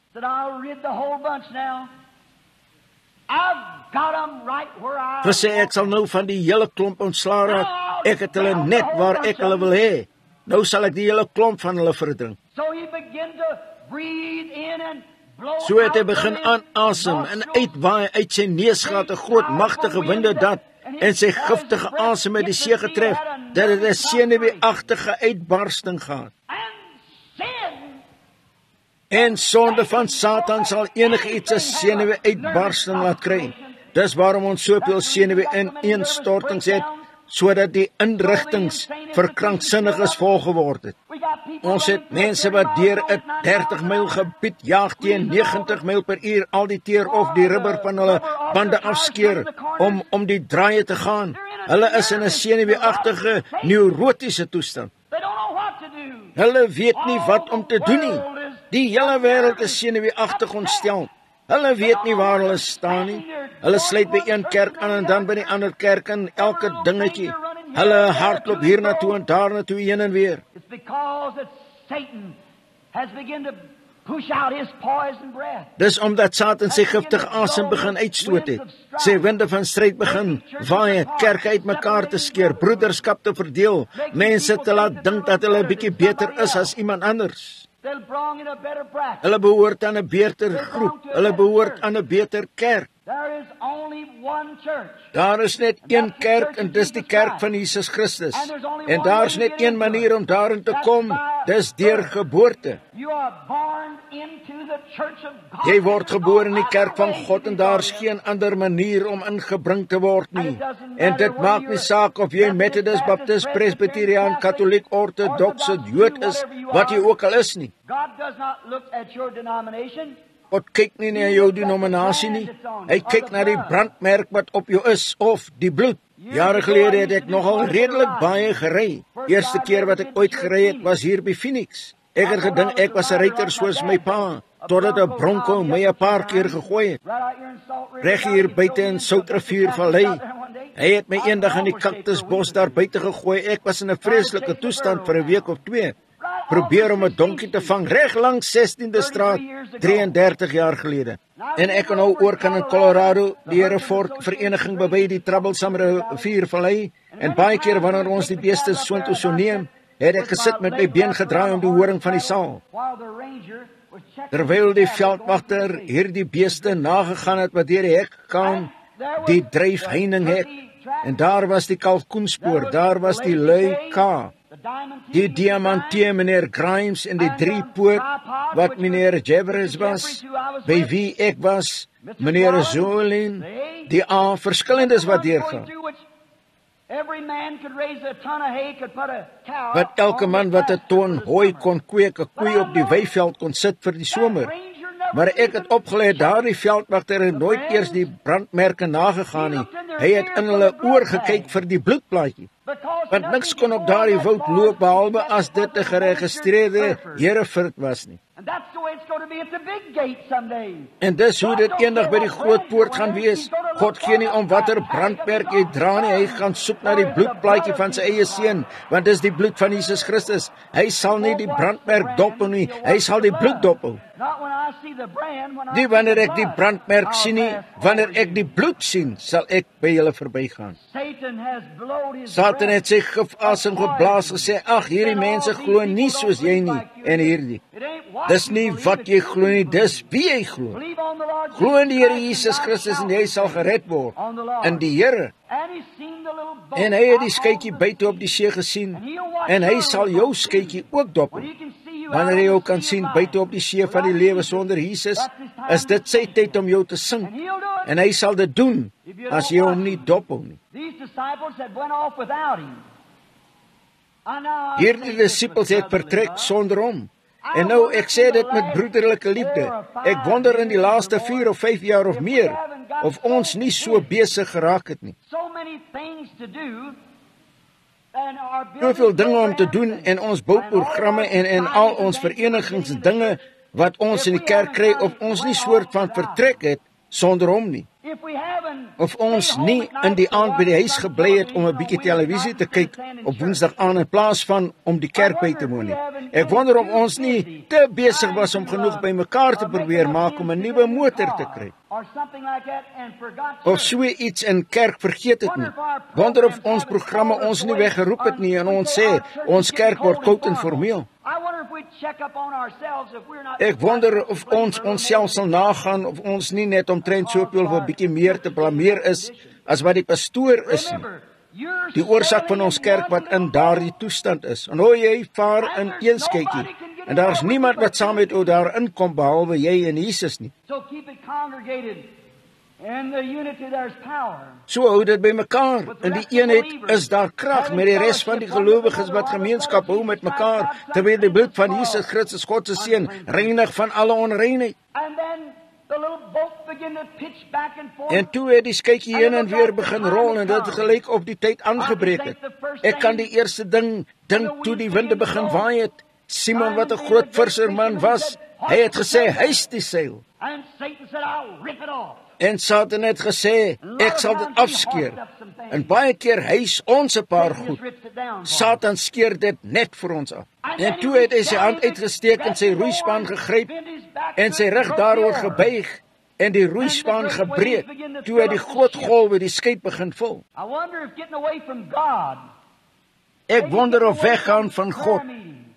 Gesê, ek sal nou van die hele klomp ontslaa raak. Ek het hulle net waar ek hulle wil hê. Nou sal ek die hele klomp van hulle verdrink. So het hy begin aanasem en uitwaai uit sy neusgat 'n groot magtige winde dat, en sy giftige asem het die see getref, dat dit 'n senuweeagtige uitbarsting gehad. En sonde van Satan sal enige iets 'n senuwee uitbarsting laat kry. Dis waarom ons soveel senuwee ineenstortings het, sodat die inrigtings vir kranksinniges vol geword het. Ons het mense wat deur 'n 30 myl gebied jaag teen 90 myl per uur, al die teer of die rubber van hulle bande afskeer om die draaie te gaan. Hulle is in 'n senuweeagtige neurotiese toestand. Hulle weet nie wat om te doen nie. Die hele wêreld is senuweeagtig ontstel. Hulle weet nie waar hulle staan nie. Hulle sluit by een kerk aan en dan by die ander kerk en elke dingetjie. Hulle hardloop hiernatoe en daarnatoe heen en weer. Dis omdat Satan sy giftige asem begin uitstoot het. Sy winde van stryd begin waai, kerke uitmekaar te skeer, broederskap te verdeel, mense te laat dink dat hulle 'n bietjie beter is as iemand anders. Hulle behoort aan 'n beter groep. Hulle behoort aan 'n beter kerk. Daar is net een kerk en dis die kerk van Jesus Christus. En daar is net een manier om daarin te kom, dis deur geboorte. Jy word gebore in die kerk van God en daar is geen ander manier om ingebring te word nie. En dit maak nie saak of jy Methodist, Baptist, Presbyteriaan, Katholiek, Orthodoxe, Jood is, wat jy ook al is nie. God kyk nie na jou denominasie nie. Hy kyk na die brandmerk wat op jou is, of die bloed. Jare gelede het ek nogal redelik baie gery. Eerste keer wat ek ooit gery het, was hier by Phoenix. Ek het gedink ek was 'n ryker soos my pa, totdat 'n bronco my 'n paar keer gegooi het. Reg hier buite in Soutriviervallei. Hy het my eendag in die kaktusbos daar buite gegooi. Ek was in 'n vreeslike toestand vir 'n week of 2. Probeer om 'n donkie te vang reg langs 16de Straat 33 jaar gelede. En ek kan nou oorkan in Colorado, die Hereford Vereniging bewy die Troublesome Riviervallei, en baie keer wanneer ons die beeste soontoe sou neem, het ek gesit met my been gedraai om die horing van die saal. Terwyl die veldwagter hierdie beeste nagegaan het wat deur die hek gaan, die dryfheininghek, en daar was die kalkoenspoor, daar was die lui K, die diamantie meneer Grimes en die 3 poot wat meneer Jeffers was, by wie ek was, meneer Zolin, die A, verskillendes wat deurgaan. Wat elke man wat 'n ton hooi kon kweek, 'n koei op die weiveld kon sit vir die somer. Maar ek het opgelê, daardie veldwagter het nooit eers die brandmerke nagegaan nie. Hy het in hulle oor gekyk vir die bloedplaatjie. Want niks kon op daardie woud loop behalwe as dit 'n geregistreerde Hereford was nie. En dis hoe dit eendag by die groot poort gaan wees. God gee nie om watter brandmerk jy dra nie, hy gaan soek na die bloedplaatjie van sy eie seun, want dis die bloed van Jesus Christus. Hy sal nie die brandmerk dophou nie, hy sal die bloed dophou. Nie wanneer ek die brandmerk sien nie, wanneer ek die bloed sien, sal ek by julle verbygaan. Satan het sy gifasem geblaas gesê, ag, hierdie mense glo nie soos jy nie, en hierdie. Dis nie wat jy glo nie, dis wie jy glo. Glo in die Here Jesus Christus en jy sal gered word, in die Here. En hy het die skytjie buite op die see gesien, en hy sal jou skytjie ook dophou. Wanneer jy jou kan sien buite op die see van die lewe sonder Jesus, is dit sy tyd om jou te sink. En hy sal dit doen, as jy hom nie dophou nie. Hierdie disippels het vertrek sonder hom. En nou, ek sê dit met broederlike liefde. Ek wonder in die laaste 4 of 5 jaar of meer, of ons nie so besig geraak het nie. Soveel dinge om te doen en ons bouprogramme en al ons verenigingsdinge wat ons in die kerk kry, of ons nie soort van vertrek het sonder hom nie. Of ons nie in die aand by die huis gebly het om 'n bietjie televisie te kyk op Woensdag aan in plaas van om die kerk by te woon nie. Ek wonder of ons nie te besig was om genoeg by mekaar te probeer maak om 'n nuwe motor te kry. Of so iets in kerk vergeet het nie. Wonder of ons programme ons nie weggeroep het nie en ons sê, ons kerk word koud en formeel. Ek wonder of ons onsself sal nagaan of ons nie net omtrent soveel of 'n bietjie meer te blameer is as wat die pastoor is nie. Die oorsaak van ons kerk wat in daardie toestand is. En hoe jy vaar in een skytjie en daar's niemand wat saam met jou daar inkom behalwe jy en Jesus nie. So hou dit by mekaar. In die eenheid is daar krag met die res van die gelowiges wat gemeenskap hou met mekaar, terwyl die bloed van Jesus Christus, God se seun, reinig van alle onreinheid. En toe het die skytjie heen en weer begin rol en dit gelyk op die tyd aangebreek het. Ek kan die eerste ding dink toe die winde begin waai het. Simon, wat 'n groot visserman was, hy het gesê, hys die seil. En Satan het gesê, ek sal dit afskeer. En baie keer hys ons 'n paar goed. Satan skeer dit net vir ons af. En toe het hy sy hand uitgesteek en sy roeispan gegryp en sy rug daaroor gebuig en die roeispan gebreek. Toe het die groot golwe die skep begin vul. Ek wonder of weggaan van God,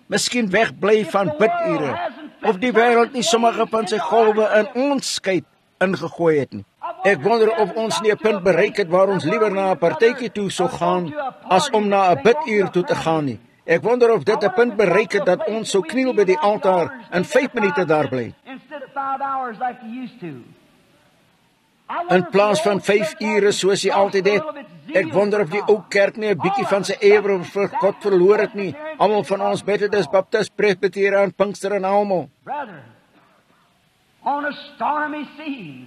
miskien wegbly van bidure, of die wêreld nie sommige van sy golwe in ons skep ingegooi het nie. Ek wonder of ons nie 'n punt bereik het waar ons liewer na 'n partytjie toe sou gaan as om na 'n biduur toe te gaan nie. Ek wonder of dit 'n punt bereik het dat ons sou kniel by die altaar en 5 minute daar bly. In plaas van 5 ure soos jy altyd het. Ek wonder of die ou kerk nie 'n bietjie van sy ywer vir God verloor het nie. Almal van ons Methodist, Baptist, Presbyteriaan, Pinkster en almal. on a stormy sea.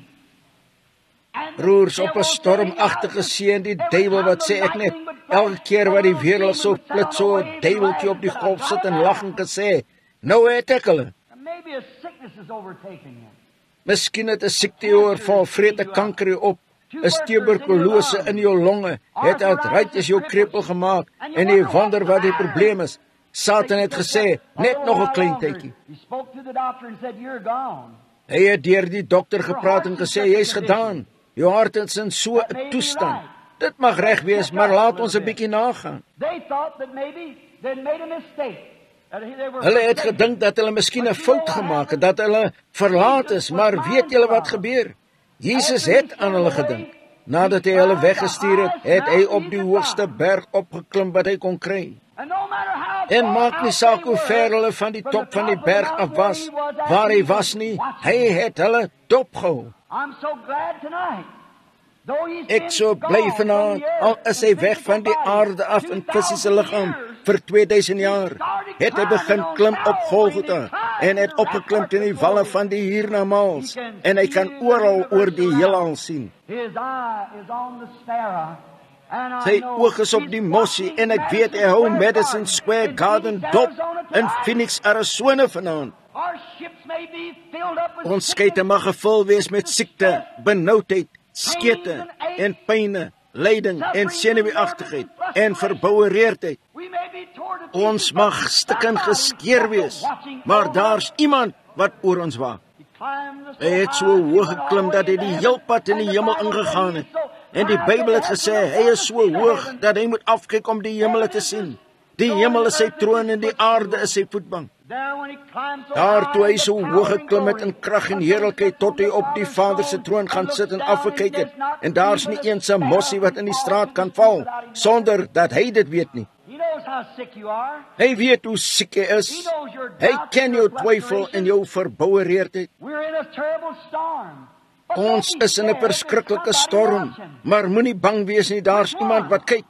Broers, op 'n stormagtige see en die duiwel wat sê ek net, elke keer wat die weerlig so flits, so 'n duiweltjie op die golf sit en lag en gesê, nou het ek hulle. Maybe a sickness is overtaking him. Miskien het 'n siekte oorval, vreet 'n kanker jou op, 'n tuberkulose in jou longe, het artritis jou krepeel gemaak, en jy wonder wat die probleem is. Satan het gesê, net nog 'n klein tydjie. He spoke to the doctor and said, "You're gone." Hy het deur die dokter gepraat en gesê, jy's gedaan. Jou hart is in so 'n toestand. Dit mag reg wees, maar laat ons 'n bietjie nagaan. They thought that maybe they'd made a mistake. Hulle het gedink dat hulle miskien 'n fout gemaak het, dat hulle verlaat is, maar weet julle wat gebeur? Jesus het aan hulle gedink. Nadat hy hulle weggestuur het, het hy op die hoogste berg opgeklim wat hy kon kry. En maak nie saak hoe ver hulle van die top van die berg af was, waar hy was nie, hy het hulle dopgehou. Ek so bly vanaand, al is hy weg van die aarde af in fisiese liggaam vir 2000 jaar, het hy begin klim op Golgotha en het opgeklim teen die walle van die hiernamaals en hy kan oral oor die heelal sien. Sy oog is op die mossie en ek weet hy hou Madison Square Garden dop in Phoenix, Arizona vanaand. Ons skeite mag gevul wees met siekte, benoudheid, skete en pyne, lyding en senuweeagtigheid en verboureerdheid. Ons mag stikkend geskeur wees, maar daar's iemand wat oor ons waak. Hy het so hoog geklim dat hy die heel pad in die hemel ingegaan het. En die Bybel het gesê, hy is so hoog dat hy moet afkyk om die hemel te sien. Die hemel is sy troon en die aarde is sy voetbank. Daar toe hy so hoog geklim het in krag en heerlikheid tot hy op die Vader se troon gaan sit en afgekyk het. En daar's nie eens 'n mossie wat in die straat kan val sonder dat hy dit weet nie. Hy weet hoe siek jy is. Hy ken jou twyfel en jou verboureerdheid. Ons is in 'n verskriklike storm, maar moenie bang wees nie, daar's iemand wat kyk.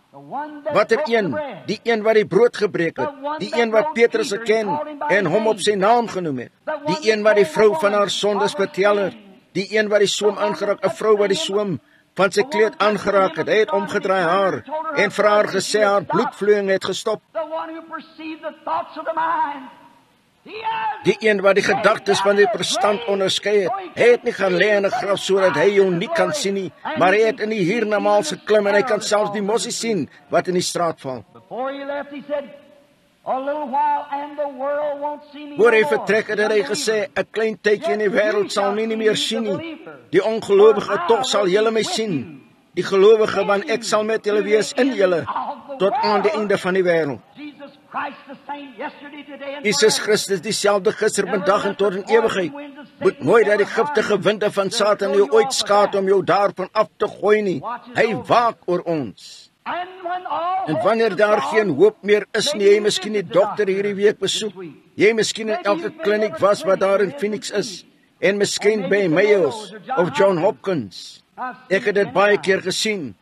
Watter een? Die een wat die brood gebreek het, die een wat Petrus geken en hom op sy naam genoem het, die een wat die vrou van haar sondes vertel het, die een wat die soem aangeraak, 'n vrou wat die soem van sy kleed aangeraak het. Hy het omgedraai haar en vir haar gesê haar bloedvloeiing het gestop. Die een wat die gedagtes van die verstand onderskei het. Hy het nie gaan lê in 'n graf sodat hy jou nie kan sien nie, maar hy het in die hiernamaals geklim en hy kan selfs die mossie sien wat in die straat val. Voor hy vertrek het hy gesê, 'n klein tydjie in die wêreld sal my nie meer sien nie. Die ongelowige tog sal julle my sien. Die gelowige, want ek sal met julle wees in julle tot aan die einde van die wêreld. Jesus Christus dieselfde gister, vandag en tot in ewigheid. Moet nooit dat die giftige winde van Satan jou ooit skaad om jou daarvan af te gooi nie. Hy waak oor ons. En wanneer daar geen hoop meer is nie, jy miskien die dokter hierdie week besoek. Jy miskien in elke kliniek was wat daar in Phoenix is. En miskien by Mayo's of John Hopkins. Ek het dit baie keer gesien.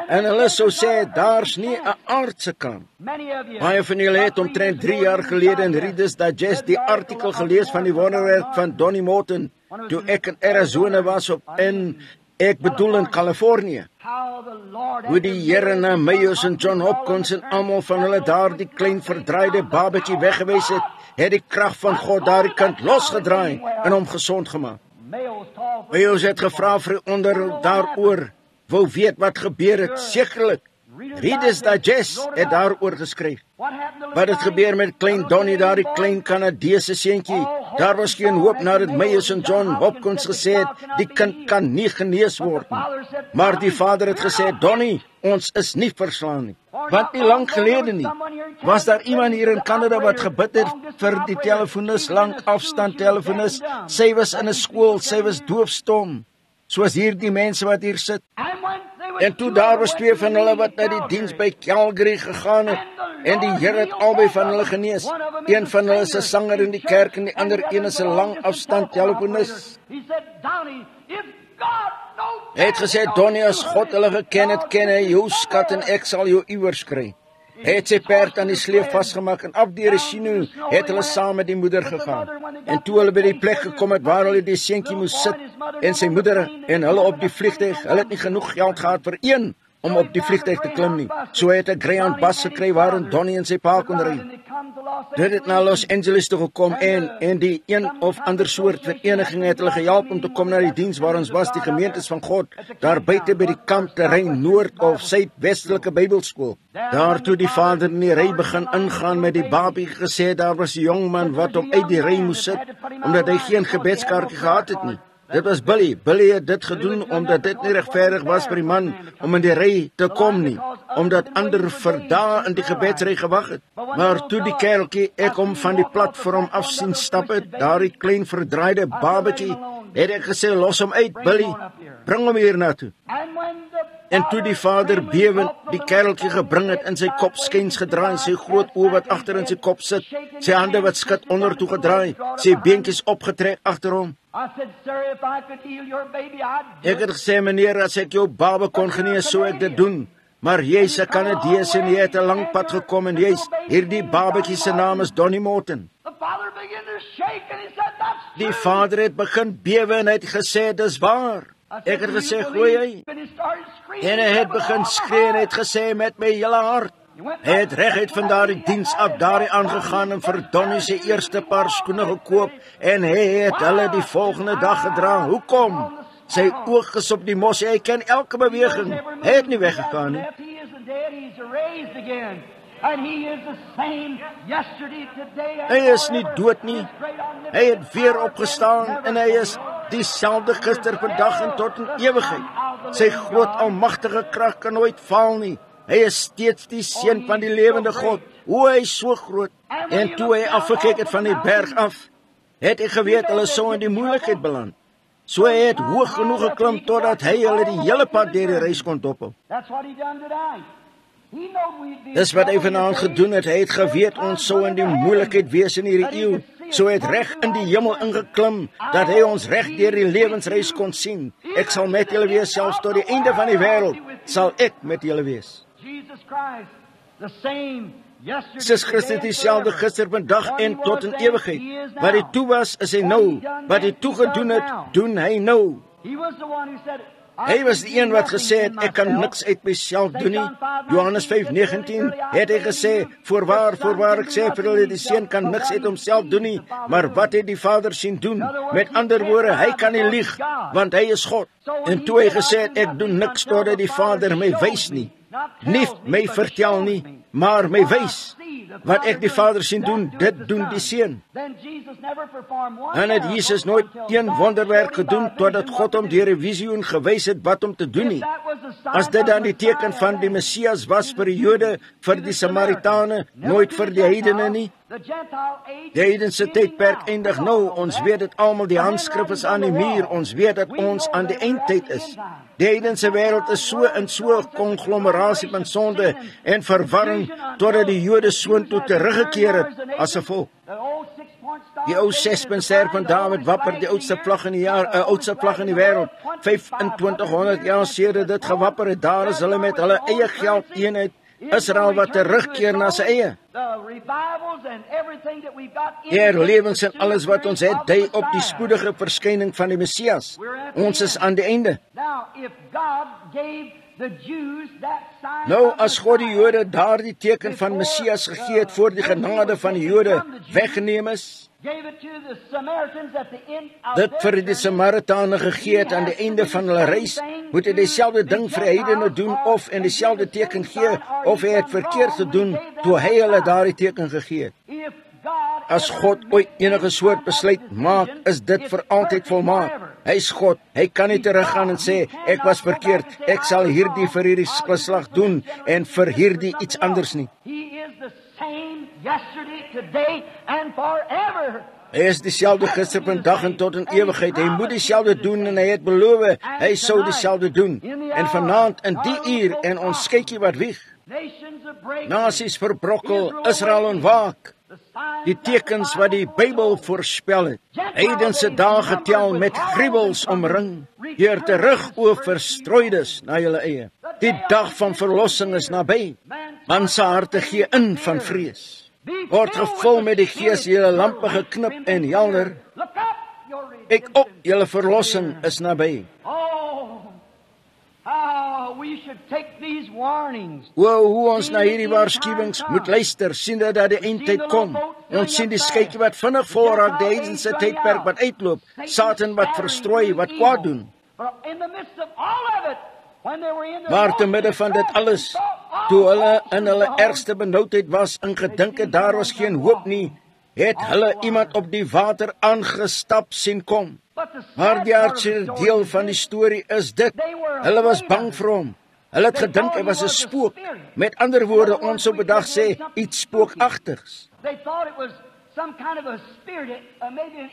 En hulle sou sê, daar's nie 'n aardse kant. Baie van julle het omtrent 3 jaar gelede in Reader's Digest die artikel gelees van die wonderwerk van Donnie Morton, toe ek in Arizona was ek bedoel in Californië. Hoe die Here na Mayo's en John Hopkins en almal van hulle daar die klein verdraaide babatjie weggewys het die krag van God daardie kind losgedraai en hom gesond gemaak. Mayo's het gevra vir onderhoud daaroor, wou weet wat gebeur het, sekerlik. Reader's Digest het daaroor geskryf. Wat het gebeur met klein Donnie, daardie klein Kanadese seentjie? Daar was geen hoop nadat Mayo's en John Hopkins gesê het, die kind kan nie genees word nie. Maar die vader het gesê, Donnie, ons is nie verslaan nie. Want nie lang gelede nie, was daar iemand hier in Canada wat gebid het vir die telefonis, lang afstand telefonis. Sy was in 'n skool, sy was doofstom, soos hier die mense wat hier sit. En toe daar was 2 van hulle wat na die diens by Calgary gegaan het, en die Here het albei van hulle genees. Een van hulle is 'n sanger in die kerk en die ander een is 'n lang afstand telefonis. Hy het gesê, Donnie, as God hulle geken het, ken hy jou skat en ek sal jou iewers kry. Hy het sy perd aan die sleef vasgemaak en af deur die Sinoe het hulle saam met die moeder gegaan. En toe hulle by die plek gekom het waar hulle die seentjie moes sit en sy moeder en hulle op die vliegtuig, hulle het nie genoeg geld gehad vir een om op die vliegtuig te klim nie. So het 'n Greyhound bus gekry waarin Donnie en sy pa kon ry. Dit het na Los Angeles toe gekom en die een of ander soort vereniging het hulle gehelp om te kom na die diens waar ons was, die gemeentes van God, daar buite by die kampterrein Noord of Suidwestelike Bybelskool. Daartoe die vader in die ry begin ingaan met die babie gesê daar was 'n jong man wat hom uit die ry moes sit, omdat hy geen gebedskaartjie gehad het nie. Dit was Billy. Billy het dit gedoen omdat dit nie regverdig was vir die man om in die ry te kom nie, omdat ander vir dae in die gebedsry gewag het. Maar toe die kereltjie ek hom van die platform af sien stap het, daardie klein verdraaide babetjie, het ek gesê, los hom uit, Billy, bring hom hier na toe. En toe die vader bewend die kereltjie gebring het, in sy kop skuins gedraai, sy groot oë wat agter in sy kop sit, sy hande wat skud onder toe gedraai, sy beentjies opgetrek agter hom. Ek het gesê, meneer, as ek jou baba kon genees, sou ek dit doen. Maar jy's 'n Kanadees en jy het 'n lang pad gekom en jy's hierdie babatjie se naam is Donnie Morton. Die vader het begin bewe en hy het gesê, dis waar. Ek het gesê, gooi hy. En hy het begin skree en hy het gesê, met my hele hart. Hy het reguit van daardie diens af daardie aangegaan en vir Donnie sy eerste paar skoene gekoop en hy het hulle die volgende dag gedra. Hoekom? Sy oog is op die mos, hy ken elke beweging. Hy het nie weggegaan nie. Hy is nie dood nie. Hy het weer opgestaan en hy is dieselfde gister, vandag en tot in ewigheid. Sy groot almagtige krag kan nooit faal nie. Hy is steeds die seun van die lewende God. O, hy is so groot. En toe hy afgekyk het van die berg af, het hy geweet hulle sou in die moeilikheid beland. So hy het hoog genoeg geklim totdat hy hulle die hele pad deur die reis kon dophou. Dis wat hy vanaand gedoen het. Hy het geweet ons sou in die moeilikheid wees in hierdie eeu. So hy het reg in die hemel ingeklim, dat hy ons reg deur die lewensreis kon sien. Ek sal met julle wees, selfs tot die einde van die wêreld sal ek met julle wees. Jesus Christus dieselfde gister, vandag en tot in ewigheid. Wat hy toe was, is hy nou. Wat hy toe gedoen het, doen hy nou. Hy was die een wat gesê het, ek kan niks uit myself doen nie. Johannes 5:19 het hy gesê, voorwaar, ek sê vir julle, die seun kan niks uit homself doen nie, maar wat hy die Vader sien doen. Met ander woorde, hy kan nie lieg, want hy is God. En toe hy gesê het, ek doen niks totdat die Vader my wys nie. Nie my vertel nie, maar my wys. Wat ek die Vader sien doen, dit doen die Seun. En het Jesus nooit een wonderwerk gedoen totdat God hom deur 'n visioen gewys het wat om te doen nie. As dit dan die teken van die Messias was vir die Jode, vir die Samaritane, nooit vir die heidene nie. Die heidense tydperk eindig nou. Ons weet dit almal, die handskrif is aan die muur. Ons weet dat ons aan die eindtyd is. Die heidense wêreld is so in so 'n konglomerasie van sonde en verwarring totdat die Jode soontoe teruggekeer het as 'n volk. Die ou 6-puntster van Dawid wapper die oudste vlag in die oudste vlag in die wêreld. 2500 jaar sedert dit gewapper het. Daar is hulle met hulle eie geld eenheid Israel wat terugkeer na sy eie. Die herlewings en alles wat ons het, dui op die spoedige verskyning van die Messias. Ons is aan die einde. Nou, as God die Jode daardie teken van Messias gegee het voor die genade van die Jode weggeneem is, dit vir die Samaritane gegee het aan die einde van hulle reis, moet hy dieselfde ding vir die heidene doen of en dieselfde teken gee, of hy het verkeerd gedoen toe hy hulle daardie teken gegee het. As God ooit enige soort besluit maak, is dit vir altyd volmaak. Hy is God, hy kan nie teruggaan en sê, ek was verkeerd, ek sal hierdie vir hierdie geslag doen en vir hierdie iets anders nie. Hy is dieselfde gister, vandag en tot in ewigheid. Hy moet dieselfde doen en hy het beloof, hy sou dieselfde doen. En vanaand in die uur en ons skykie wat wieg. Nasies verbrokkel, Israel ontwaak. Die tekens wat die Bybel voorspel het. Heidense dae getel met gruwels omring. Keer terug o verstrooides na julle eie. Die dag van verlossing is naby. Man se harte gee in van vrees. Word gevul met die Gees, julle lampe geknip en helder. Kyk op, julle verlossing is naby. Hoe ons na hierdie waarskuwings moet luister, sien dat die eindtyd kom. Ons sien die skytjie wat vinnig vol raak, die heidense tydperk wat uitloop, Satan wat verstrooi, wat kwaad doen. Maar te midde van dit alles, toe hulle in hulle ergste benoudheid was, in gedinke daar was geen hoop nie, het hulle iemand op die water aangestap sien kom. Maar die hartseer deel van die storie is dit, hulle was bang vir hom. Hulle het gedink hy was 'n spook. Met ander woorde, ons sou bedag sê, iets spookagtigs.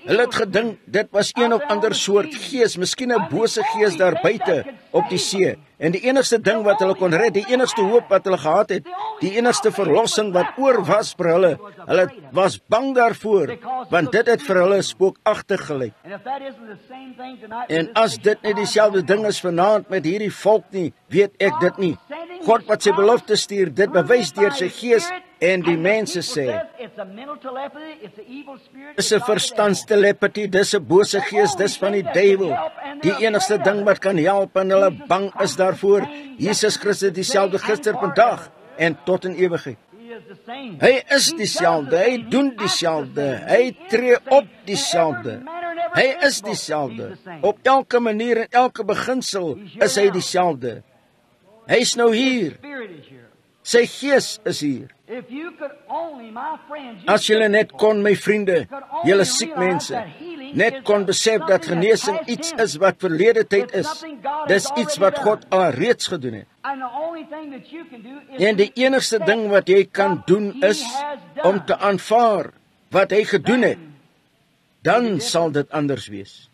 Hulle het gedink, dit was een of ander soort gees, miskien 'n bose gees daar buite op die see. En die enigste ding wat hulle kon red, die enigste hoop wat hulle gehad het, die enigste verlossing wat oor was vir hulle was bang daarvoor, want dit het vir hulle spookagtig gelyk. En as dit nie dieselfde ding is vanaand met hierdie volk nie, weet ek dit nie. God wat sy belofte stuur, dit bewys deur sy gees. En die mense sê, dis 'n verstandstelepatie, dis 'n bose gees, dis van die duiwel. Die enigste ding wat kan help en hulle bang is daarvoor, Jesus Christus dieselfde gister, vandag en tot in ewigheid. Hy is dieselfde, hy doen dieselfde, hy tree op dieselfde. Hy is dieselfde. Op elke manier en elke beginsel is hy dieselfde. Hy is nou hier. Sy gees is hier. As julle net kon, my vriende, julle siek mense, net kon besef dat genesing iets is wat verlede tyd is. Dis iets wat God al reeds gedoen het. En die enigste ding wat jy kan doen is om te aanvaar wat hy gedoen het. Dan sal dit anders wees.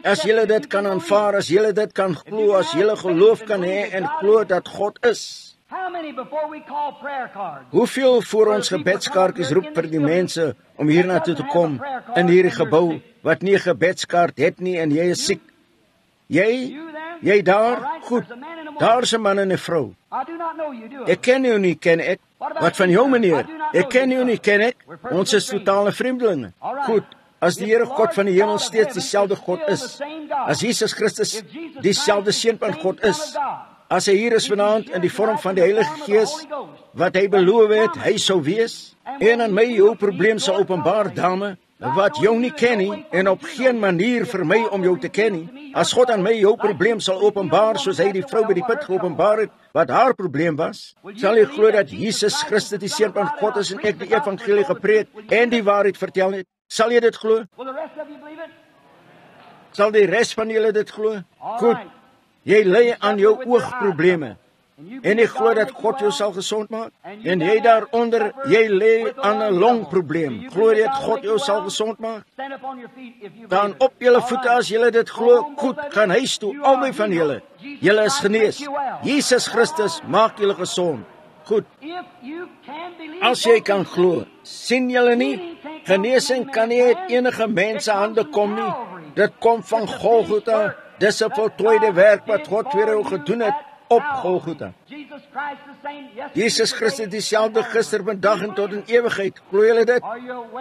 As julle dit kan aanvaar, as julle dit kan glo, as julle geloof kan hê en glo dat God is. Hoeveel voor ons gebedskaartjies roep vir die mense om hier na toe te kom in hierdie gebou wat nie 'n gebedskaart het nie en jy is siek. Jy daar? Goed. Daar's 'n man en 'n vrou. Ek ken jou nie, ken ek? Wat van jou, meneer? Ek ken jou nie, ken ek? Ons is totale vreemdelinge. Goed. As die Here God van die hemel steeds dieselfde God is, as Jesus Christus dieselfde seun van God is, as hy hier is vanaand in die vorm van die Heilige Gees, wat hy beloof het, hy sou wees, en aan my jou probleem sal openbaar, dame, wat jou nie ken nie, en op geen manier vir my om jou te ken nie. As God aan my jou probleem sal openbaar, soos hy die vrou by die put geopenbaar het, wat haar probleem was, sal jy glo dat Jesus Christus die seun van God is en ek die evangelie gepreek en die waarheid vertel het. Sal jy dit glo? Sal die res van julle dit glo? Goed. Jy ly aan jou oogprobleme. En ek glo dat God jou sal gesond maak. En jy daaronder, jy ly aan 'n longprobleem. Glo jy dat God jou sal gesond maak? Dan op julle voete as julle dit glo, goed, gaan huis toe, albei van julle. Julle is genees. Jesus Christus maak julle gesond. Goed. As jy kan glo, sien julle nie, genesing kan nie uit enige mens se hande kom nie. Dit kom van Golgotha. Dis 'n voltooide werk wat God vir jou gedoen het op Golgotha. Jesus Christus dieselfde gister, vandag en tot in ewigheid. Glo julle dit?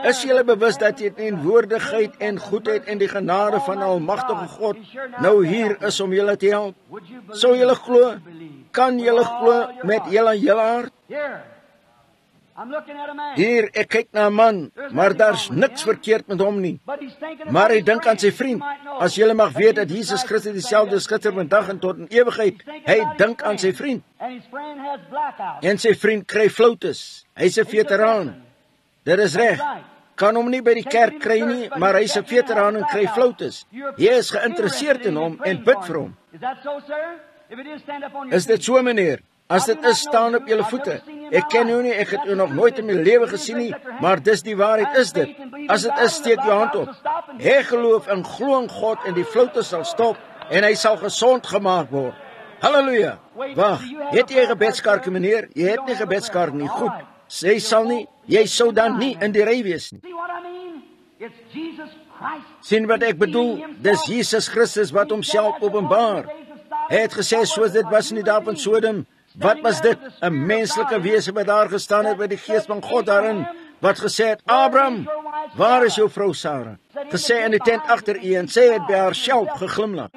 Is julle bewus dat die teenwoordigheid en goedheid en die genade van die almagtige God nou hier is om julle te help? Sou julle glo? Kan julle glo met julle hart? Hier, ek kyk na 'n man, maar daar's niks verkeerd met hom nie. Maar hy dink aan sy vriend. As julle mag weet dat Jesus Christus dieselfde is gister, vandag en tot in ewigheid, hy dink aan sy vriend. En sy vriend kry floutes. Hy's 'n veteraan. Dit is reg. Kan hom nie by die kerk kry nie, maar hy's 'n veteraan en kry floutes. Jy is geïnteresseerd in hom en bid vir hom. Is dit so, meneer? As dit is, staan op julle voete. Ek ken u nie, ek het u nog nooit in my lewe gesien nie, maar dis die waarheid, is dit. As dit is, steek jou hand op. Hy geloof en glo in God en die floute sal stop en hy sal gesond gemaak word. Halleluja. Wag, het jy 'n gebedskaartjie, meneer? Jy het nie gebedskaartjie nie. Goed. Sy sal nie, jy sou dan nie in die ry wees nie. Sien wat ek bedoel? Dis Jesus Christus wat homself openbaar. Hy het gesê, soos dit was in die dae van Sodom, Wat was dit? 'n menslike wese wat daar gestaan het met die gees van God daarin, wat gesê het, Abraham, waar is jou vrou Sarah? Gesê in die tent agter u, en sy het by haarself geglimlag.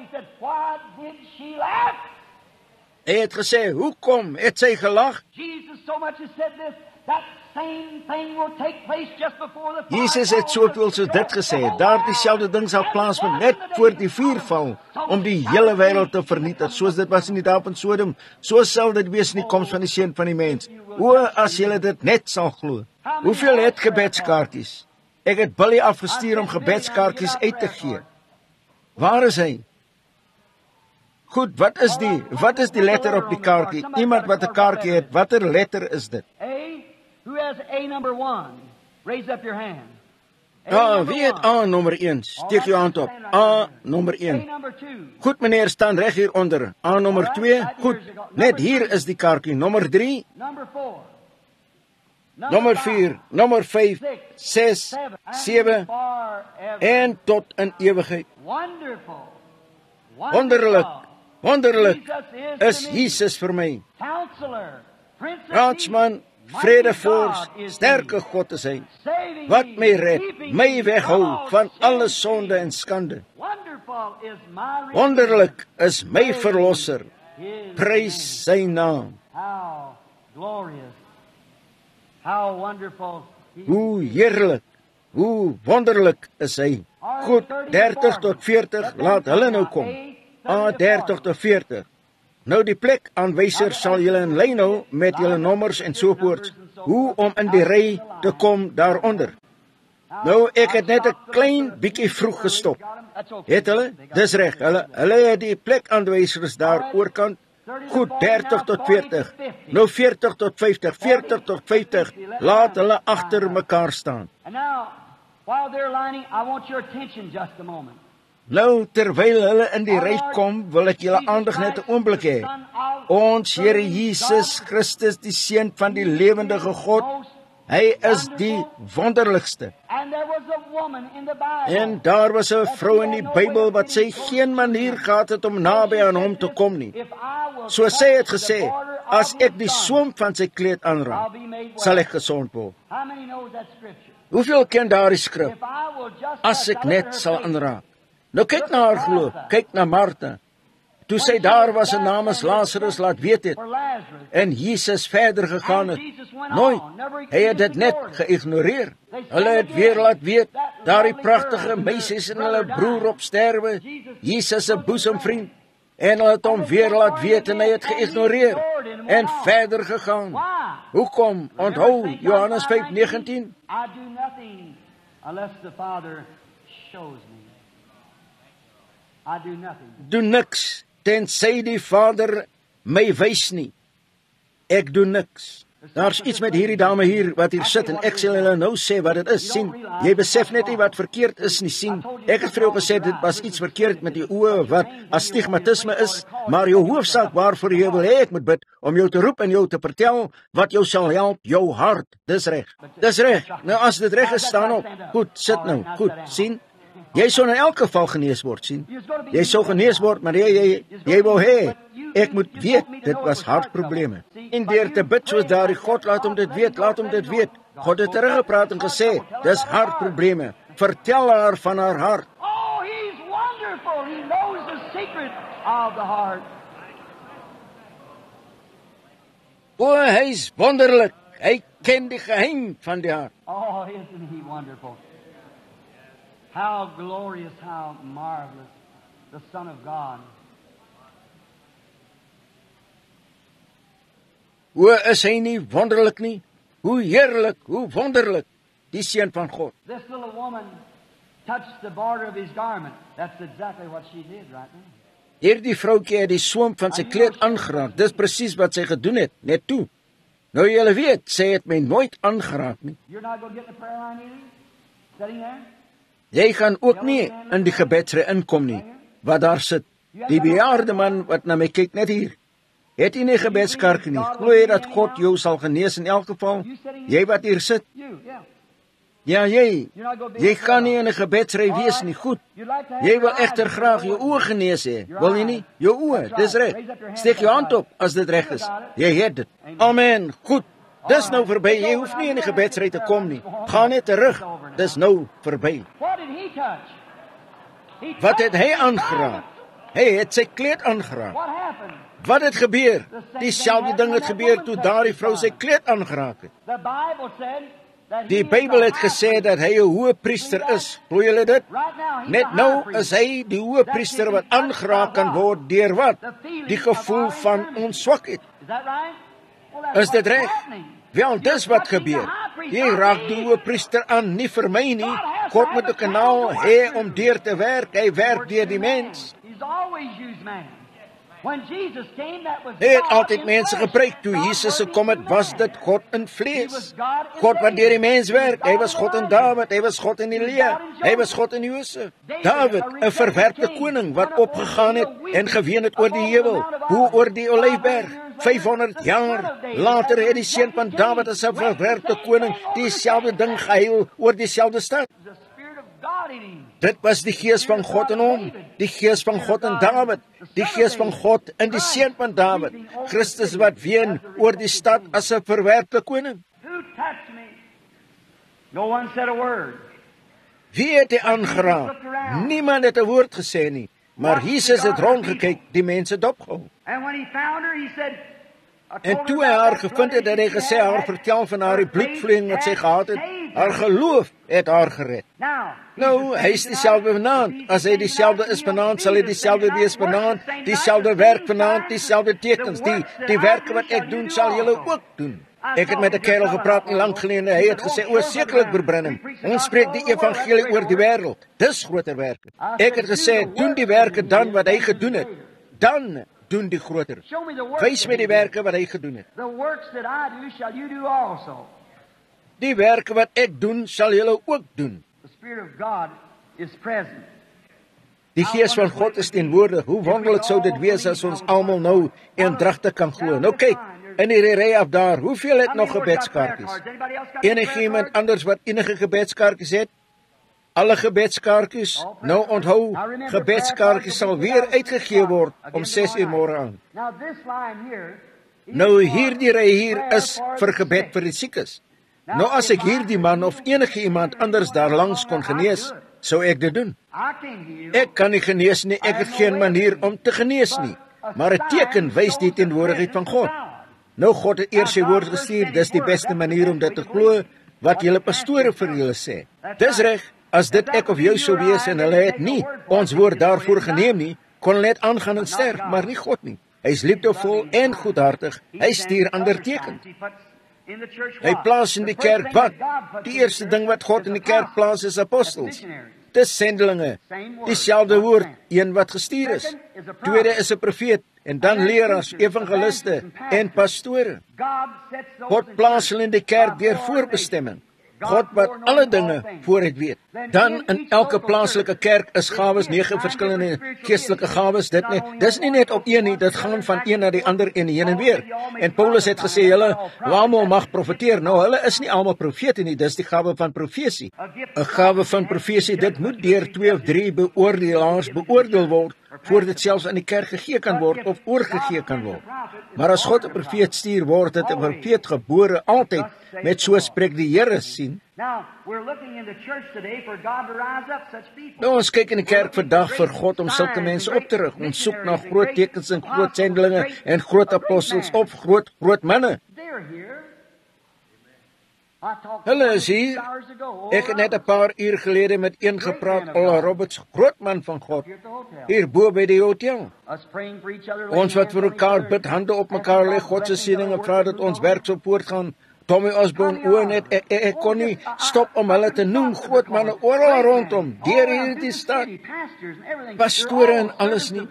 Hy het gesê, hoekom het sy gelag? Jesus het soveel soos dit gesê, daar dieselfde ding sal plaasvind net voor die vuurval, om die hele wêreld te vernietig, soos dit was in die dae van Sodom, so sal dit wees in die koms van die Seun van die Mens. O, as julle dit net sal glo. Hoeveel het gebedskaartjies? Ek het Billy afgestuur om gebedskaartjies uit te gee. Waar is hy? Goed, wat is die letter op die kaartjie? Iemand wat 'n kaartjie het, watter letter is dit? Who has A number 1? Raise up your hand. Wie het A nommer 1? Steek jou hand op. A nommer 1. Goed, meneer, staan reg hier onder. A nommer 2. Goed, net hier is die kaartjie. Nommer 3. Nommer 4. Nommer 5. 6. 7. En tot in ewigheid. Wonderlik. Wonderlik is Jesus vir my. Raadsman, vredevors, sterke God is hy, wat my red, my weghou van alle sonde en skande. Wonderlik is my verlosser, prys sy naam. Hoe heerlik, hoe wonderlik is hy. Goed, 30 tot 40, laat hulle nou kom. 30 tot 40. Nou die plekaanwyser sal julle in lyn hou met julle nommers en sovoorts, hoe om in die ry te kom daaronder. Nou, ek het net 'n klein bietjie vroeg gestop. Het hulle? Dis reg, hulle het die plekaanwysers daar oorkant. Goed, 30 tot 40. Nou 40 tot 50, 40 tot 50, laat hulle agter mekaar staan. Nou, terwyl hulle in die ry kom, wil ek julle aandag net 'n oomblik hê. Ons Here Jesus Christus, die Seun van die lewendige God, hy is die wonderlikste. En daar was 'n vrou in die Bybel wat sy geen manier gehad het om naby aan hom te kom nie. So sy het gesê, as ek die soem van sy kleed aanraak, sal ek gesond word. Hoeveel ken daardie skrif? As ek net sal aanraak. Nou kyk na haar geloof, kyk na Martha. Toe sy daar was en namens Lazarus laat weet het, en Jesus verder gegaan het, nooit, hy het dit net geïgnoreer. Hulle het weer laat weet, daardie pragtige meisies en hulle broer op sterwe, Jesus se boesemvriend, en hulle het hom weer laat weet en hy het geïgnoreer, en verder gegaan. Hoekom? Onthou Johannes 5:19? I do nothing unless the Father shows me. I do nothing. Doen niks, tensy die Vader my wys nie. Ek doen niks. Daar's iets met hierdie dame hier wat hier sit en ek sê hulle nou sê wat dit is. Sien, jy besef net nie wat verkeerd is nie, sien. Ek het vir jou gesê dit was iets verkeerd met die oë wat astigmatisme is, maar jou hoofsaak waarvoor jy wil hê ek moet bid om jou te roep en jou te vertel wat jou sal help, jou hart. Dis reg. Dis reg. Nou as dit reg is, staan op. Goed, sit nou. Goed, sien. Jy sou in elk geval genees word, sien. Jy sou genees word, maar jy wou hê ek moet weet dit was hartprobleme. En deur te bid soos daardie God laat hom dit weet, laat hom dit weet. God het teruggepraat en gesê, dis hartprobleme. Vertel haar van haar hart. Oh, he's wonderful. He knows the secret of the heart. O, hy's wonderlik. Hy ken die geheim van die hart. Oh, isn't he wonderful? How glorious, how marvelous, the Son of God. O, is hy nie wonderlik nie? Hoe heerlik, hoe wonderlik, die Seun van God. This little woman touched the border of his garment. That's exactly what she did right now. Hierdie vroutjie het die soem van sy kleed aangeraak. Dis presies wat sy gedoen het, net toe. Nou julle weet, sy het my nooit aangeraak nie. You're not going to get in the prayer line either? Sitting there? Jy gaan ook nie in die gebedsry inkom nie, wat daar sit. Die bejaarde man wat na my kyk net hier. Het jy nie gebedskaartjie nie? Glo jy dat God jou sal genees in elk geval? Jy wat hier sit? Ja, jy gaan nie in 'n gebedsry wees nie, goed. Jy wil egter graag jou oë genees hê, wil jy nie? Jou oë, dis reg. Steek jou hand op as dit reg is. Jy het dit. Amen, goed. Dis nou verby, jy hoef nie in die gebedsry te kom nie. Gaan net terug, dis nou verby. Wat het hy aangeraak? Hy het sy kleed aangeraak. Wat het gebeur? Dieselfde ding het gebeur toe daardie vrou sy kleed aangeraak het. Die Bybel het gesê dat hy 'n hoëpriester is. Glo julle dit? Net nou is hy die hoëpriester wat aangeraak kan word deur wat? Die gevoel van ons swakheid. Is dit reg? Wel, dis wat gebeur. Jy raak die hoëpriester aan, nie vir my nie. God moet 'n kanaal hê om deur te werk. Hy werk deur die mens. Hy het altyd mense gebruik. Toe Jesus gekom het, was dit God in vlees. God wat deur die mens werk. Hy was God in Dawid, hy was God in Elia, hy was God in Josef. Dawid, 'n verwerpte koning wat opgegaan het en geween het oor die heuwel, hoe oor die Olyfberg. 500 jaar later het die seun van Dawid as 'n verwerpte koning dieselfde ding gehuil oor dieselfde stad. Dit was die gees van God in hom, die gees van God in Dawid, die gees van God in die seun van Dawid, Christus wat ween oor die stad as 'n verwerpte koning. Wie het hy aangeraak? Niemand het 'n woord gesê nie, maar Jesus het rondgekyk, die mense dopgehou. En toe hy haar gevind het, het hy gesê, haar vertel van haar bloedvloeiing wat sy gehad het. Haar geloof het haar gered. Nou, hy is dieselfde vanaand. As hy dieselfde is vanaand, sal hy dieselfde wees vanaand. Dieselfde werk vanaand, dieselfde tekens. Die werke wat ek doen, sal julle ook doen. Ek het met 'n kerel gepraat nie lank gelede. Hy het gesê, o, sekerlik broer Branham, ons spreek die evangelie oor die wêreld. Dis groter werke. Ek het gesê, doen die werke dan wat hy gedoen het. Dan doen die groter. Wys my die werke wat hy gedoen het. Die werke wat ek doen, sal julle ook doen. Die gees van God is teenwoordig. Hoe wonderlik sou dit wees as ons almal nou eendragtig kan glo. Nou kyk, in die ry af daar, hoeveel het nog gebedskaartjies? Enige iemand anders wat enige gebedskaartjies het? Alle gebedskaartjies? Nou onthou, gebedskaartjies sal weer uitgegee word om 6:00 môre aan. Nou hierdie ry hier is vir gebed vir die siekes. Nou as ek hierdie man of enige iemand anders daar langs kon genees, sou ek dit doen. Ek kan nie genees nie, ek het geen manier om te genees nie. Maar 'n teken wys die teenwoordigheid van God. Nou God het eers sy woord gestuur, dis die beste manier om dit te glo, wat julle pastore vir julle sê. Dis reg, as dit ek of jou sou wees en hulle het nie ons woord daarvoor geneem nie, kon hulle net aangaan en sterf, maar nie God nie. Hy is liefdevol en goedhartig, hy stuur ander tekens. Hy plaas in die kerk wat? Die eerste ding wat God in die kerk plaas is apostels. Dis sendelinge. Dieselfde woord, een wat gestuur is. Tweede is 'n profeet en dan leraars, evangeliste en pastore. God plaas hulle in die kerk deur voorbestemming. God wat alle dinge vooruit weet. Dan in elke plaaslike kerk is gawes, 9 verskillende geestelike gawes, dis nie net op een nie, dit gaan van een na die ander en heen en weer. En Paulus het gesê, julle almal mag profeteer. Nou, hulle is nie almal profete nie, dis die gawe van profesie. 'n Gawe van profesie, dit moet deur 2 of 3 beoordelaars beoordeel word, voordat dit selfs aan die kerk gegee kan word of oorgegee kan word. Maar as God 'n profeet stuur, word dit 'n profeet gebore altyd met so spreek die Here sien. Nou, ons kyk in die kerk vandag vir God om sulke mense op te rig. Ons soek na groot tekens en groot sendelinge en groot apostels of groot manne. Hulle is hier. Ek het net 'n paar uur gelede met een gepraat, Oral Roberts, groot man van God, hier bo by die hotel. Ons wat vir mekaar bid, hande op mekaar lê, God se seëninge vra dat ons werk so voortgaan. Tommy Osborne, net ek kon nie stop om hulle te noem, groot manne oral rondom, deur hierdie stad. Pastore en alles nie.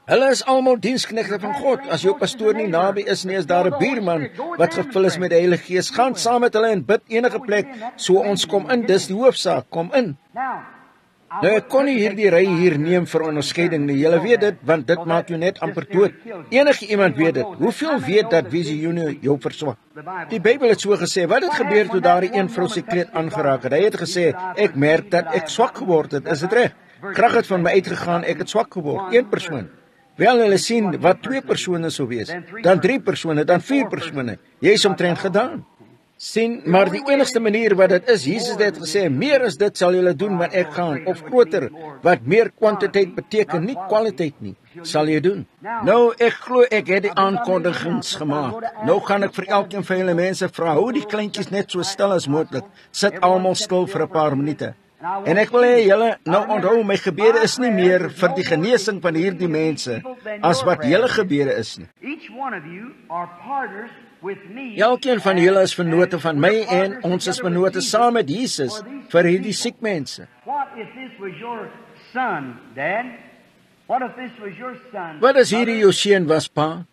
Hulle is almal diensknegte van God. As jou pastoor nie naby is nie, is daar 'n buurman wat gevul is met die Heilige Gees. Gaan saam met hulle en bid enige plek, so ons kom in, dis die hoofsaak, kom in. Nou, ek kon nie hierdie ry hier neem vir onderskeiding nie. Julle weet dit, want dit maak jou net amper dood. Enige iemand weet dit. Hoeveel weet dat visioene jou verswak? Die Bybel het so gesê, wat het gebeur toe daardie een vrou sy kleed aangeraak het? Hy het gesê, ek merk dat ek swak geword het, is dit reg? Krag het van my uitgegaan, ek het swak geword. Een persoon. Wel, hulle sien wat 2 persone sou wees, dan 3 persone, dan 4 persone. Jy is omtrent gedaan. Sien, maar die enigste manier wat dit is, Jesus het gesê, meer as dit sal julle doen wat ek gaan, of groter, wat meer kwantiteit beteken, nie kwaliteit nie, sal jy doen. Nou, ek glo ek het die aankondigings gemaak. Nou gaan ek vir elkeen van julle mense vra, hou die kleintjies net so stil as moontlik, sit almal stil vir 'n paar minute. En ek wil hê julle nou onthou, my gebede is nie meer vir die genesing van hierdie mense as wat julle gebede is nie. Elkeen van julle is vennote van my en ons is vennote saam met Jesus vir hierdie siek mense. Wat as hierdie jou seun was, pa?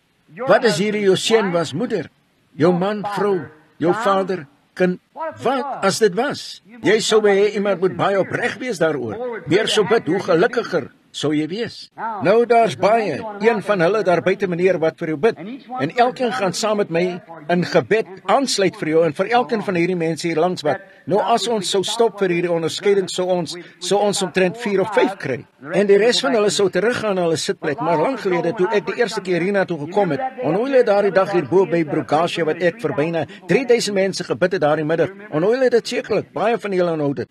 Wat as hierdie jou seun was, moeder? Jou man, vrou, jou vader, kind? Wat as dit was? Jy sou hê iemand moet baie opreg wees daaroor. Meer sou bid, hoe gelukkiger sou jy wees. Nou, daar's baie, een van hulle daar buite, meneer, wat vir jou bid. En elkeen gaan saam met my in gebed aansluit vir jou en vir elkeen van hierdie mense hier langs wat. Nou, as ons sou stop vir hierdie onderskeiding, sou ons omtrent 4 of 5 kry. En die res van hulle sou teruggaan na hulle sitplek. Maar lang gelede, toe ek die eerste keer hiernatoe gekom het, onthou julle daardie dag hierbo by Brogasia wat ek vir byna 3000 mense gebid het daardie middag. Onthou julle dit sekerlik, baie van julle onthou dit.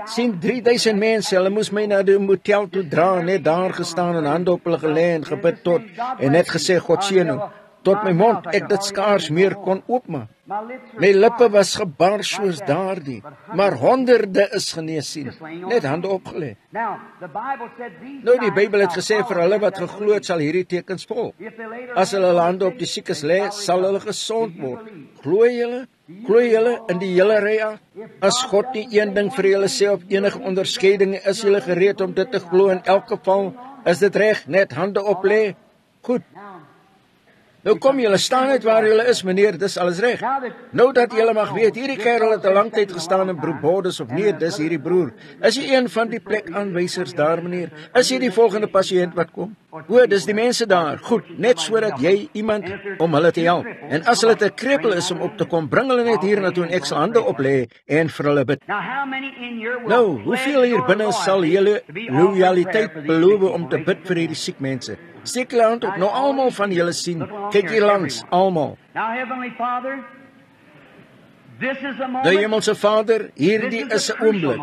Sien, 3000 mense, hulle moes my na die motel toe dra, net daar gestaan en hande op hulle gelê en gebid tot, en net gesê, God seën hom. Tot my mond, ek dit skaars meer kon oopmaak. My lippe was gebar soos daardie, maar honderde is genees, sien, net hande opgelê. Nou, die Bybel het gesê, vir hulle wat geglo het, sal hierdie tekens volg. As hulle hande op die siekes lê, sal hulle gesond word. Glo julle in die hele ry? As God nie een ding vir julle sê op enige onderskeiding, is julle gereed om dit te glo in elk geval? Is dit reg, net hande op lê? Goed. Nou kom julle, staan net waar julle is, meneer, dis alles reg. Nou dat julle mag weet, hierdie kerel het 'n lang tyd gestaan in Broerbordes, of nee, dis hierdie broer. Is jy een van die plekaanwysers daar, meneer? Is jy die volgende pasiënt wat kom? O, dis die mense daar. Goed, net sodat jy iemand om hulle te help. En as hulle te krepel is om op te kom, bring hulle net hier na toe en ek sal hande op lê en vir hulle bid. Nou, hoeveel hier binne sal julle loyaliteit beloof om te bid vir hierdie siek mense? Steek julle hand op, nou almal van julle sien, kyk hier langs, almal. Nou, Hemelse Vader, hierdie is 'n oomblik.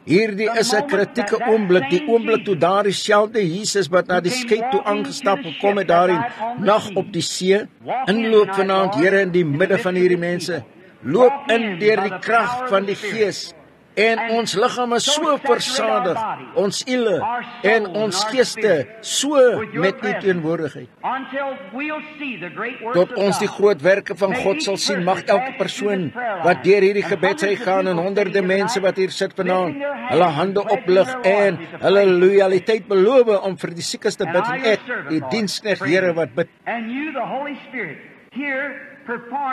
Hierdie is 'n kritieke oomblik, die oomblik toe daardie selfde Jesus wat na die skei toe aangestap gekom het daarin nag op die see, inloop vanaand, Here, in die midde van hierdie mense. Loop in deur die krag van die Gees. En ons liggame so versadig, ons siele en ons geeste so met U teenwoordigheid. Tot ons die groot werke van God sal sien, mag elke persoon wat deur hierdie gebedsry gaan en honderde mense wat hier sit vanaand, hulle hande oplig en hulle loyaliteit beloof om vir die siekes te bid en ek, die diensknegt Here wat bid.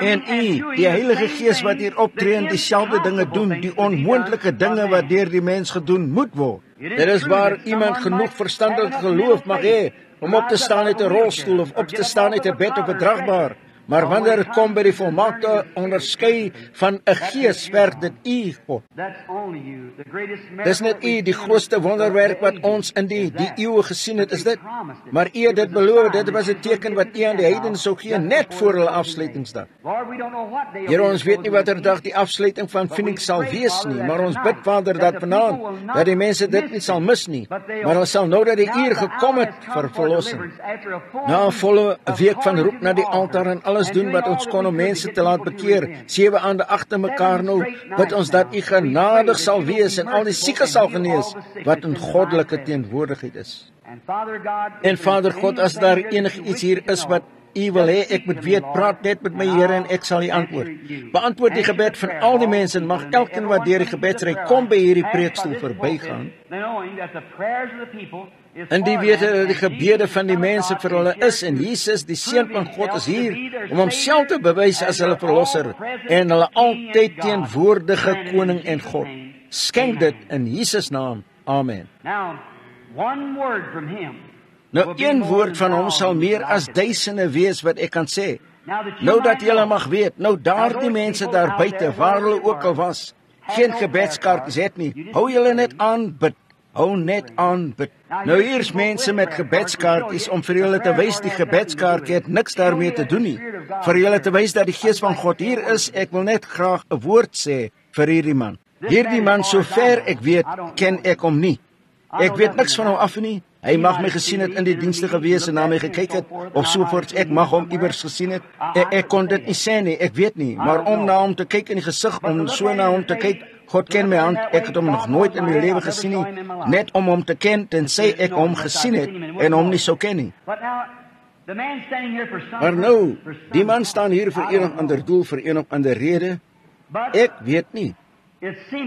En U, die Heilige Gees wat hier optree en dieselfde dinge doen, die onmoontlike dinge wat deur die mens gedoen moet word. Dit is waar iemand genoeg verstandig geloof mag hê om op te staan uit 'n rolstoel of op te staan uit 'n bed of 'n dragbaar. Maar wanneer dit kom by die volmaakte onderskei van 'n gees, werk dit U, God. Dis net U, die grootste wonderwerk wat ons in die eeue gesien het, is dit. Maar U het dit beloof, dit was 'n teken wat U aan die heidene sou gee, net voor hulle afsluitingsdag. Here, ons weet nie watter dag die afsluiting van Phoenix sal wees nie, maar ons bid, Vader, dat vanaand, dat die mense dit nie sal mis nie, maar hulle sal nou dat die uur gekom het vir verlossing. Na 'n volle week van roep na die altaar en alles doen wat ons kon om mense te laat bekeer, 7 aande agter mekaar nou, bid ons dat U genadig sal wees en al die siekes sal genees, wat in goddelike teenwoordigheid is. En Vader God, as daar enigiets hier is wat U wil hê ek moet weet, praat net met my, Here, en ek sal U antwoord. Beantwoord die gebed van al die mense en mag elkeen wat deur die gebedsry kom by hierdie preekstoel verbygaan. En die weet dat die gebede van die mense vir hulle is, en Jesus, die Seun van God, is hier om homself te bewys as hulle verlosser en hulle altyd teenwoordige koning en God. Skenk dit in Jesus naam. Amen. Now, one word from him. Nou, een woord van hom sal meer as duisende wees wat ek kan sê. Nou dat julle mag weet, nou daardie mense daar buite, waar hulle ook al was, geen gebedskaartjies het nie. Hou julle net aan bid. Hou net aan bid. Nou hier's mense met gebedskaartjies om vir julle te wys die gebedskaartjie het niks daarmee te doen nie. Vir julle te wys dat die Gees van God hier is, ek wil net graag 'n woord sê vir hierdie man. Hierdie man, sover ek weet, ken ek hom nie. Ek weet niks van hom af nie. Hy mag my gesien het in die dienste gewees en na my gekyk het, of sovoorts, ek mag hom iewers gesien het. Ek kon dit nie sê nie, ek weet nie, maar om na hom te kyk in die gesig, om so na hom te kyk, God ken my hand, ek het hom nog nooit in my lewe gesien nie, net om hom te ken, tensy ek hom gesien het, en hom nie sou ken nie. Maar nou, die man staan hier vir een of ander doel, vir een of ander rede, ek weet nie.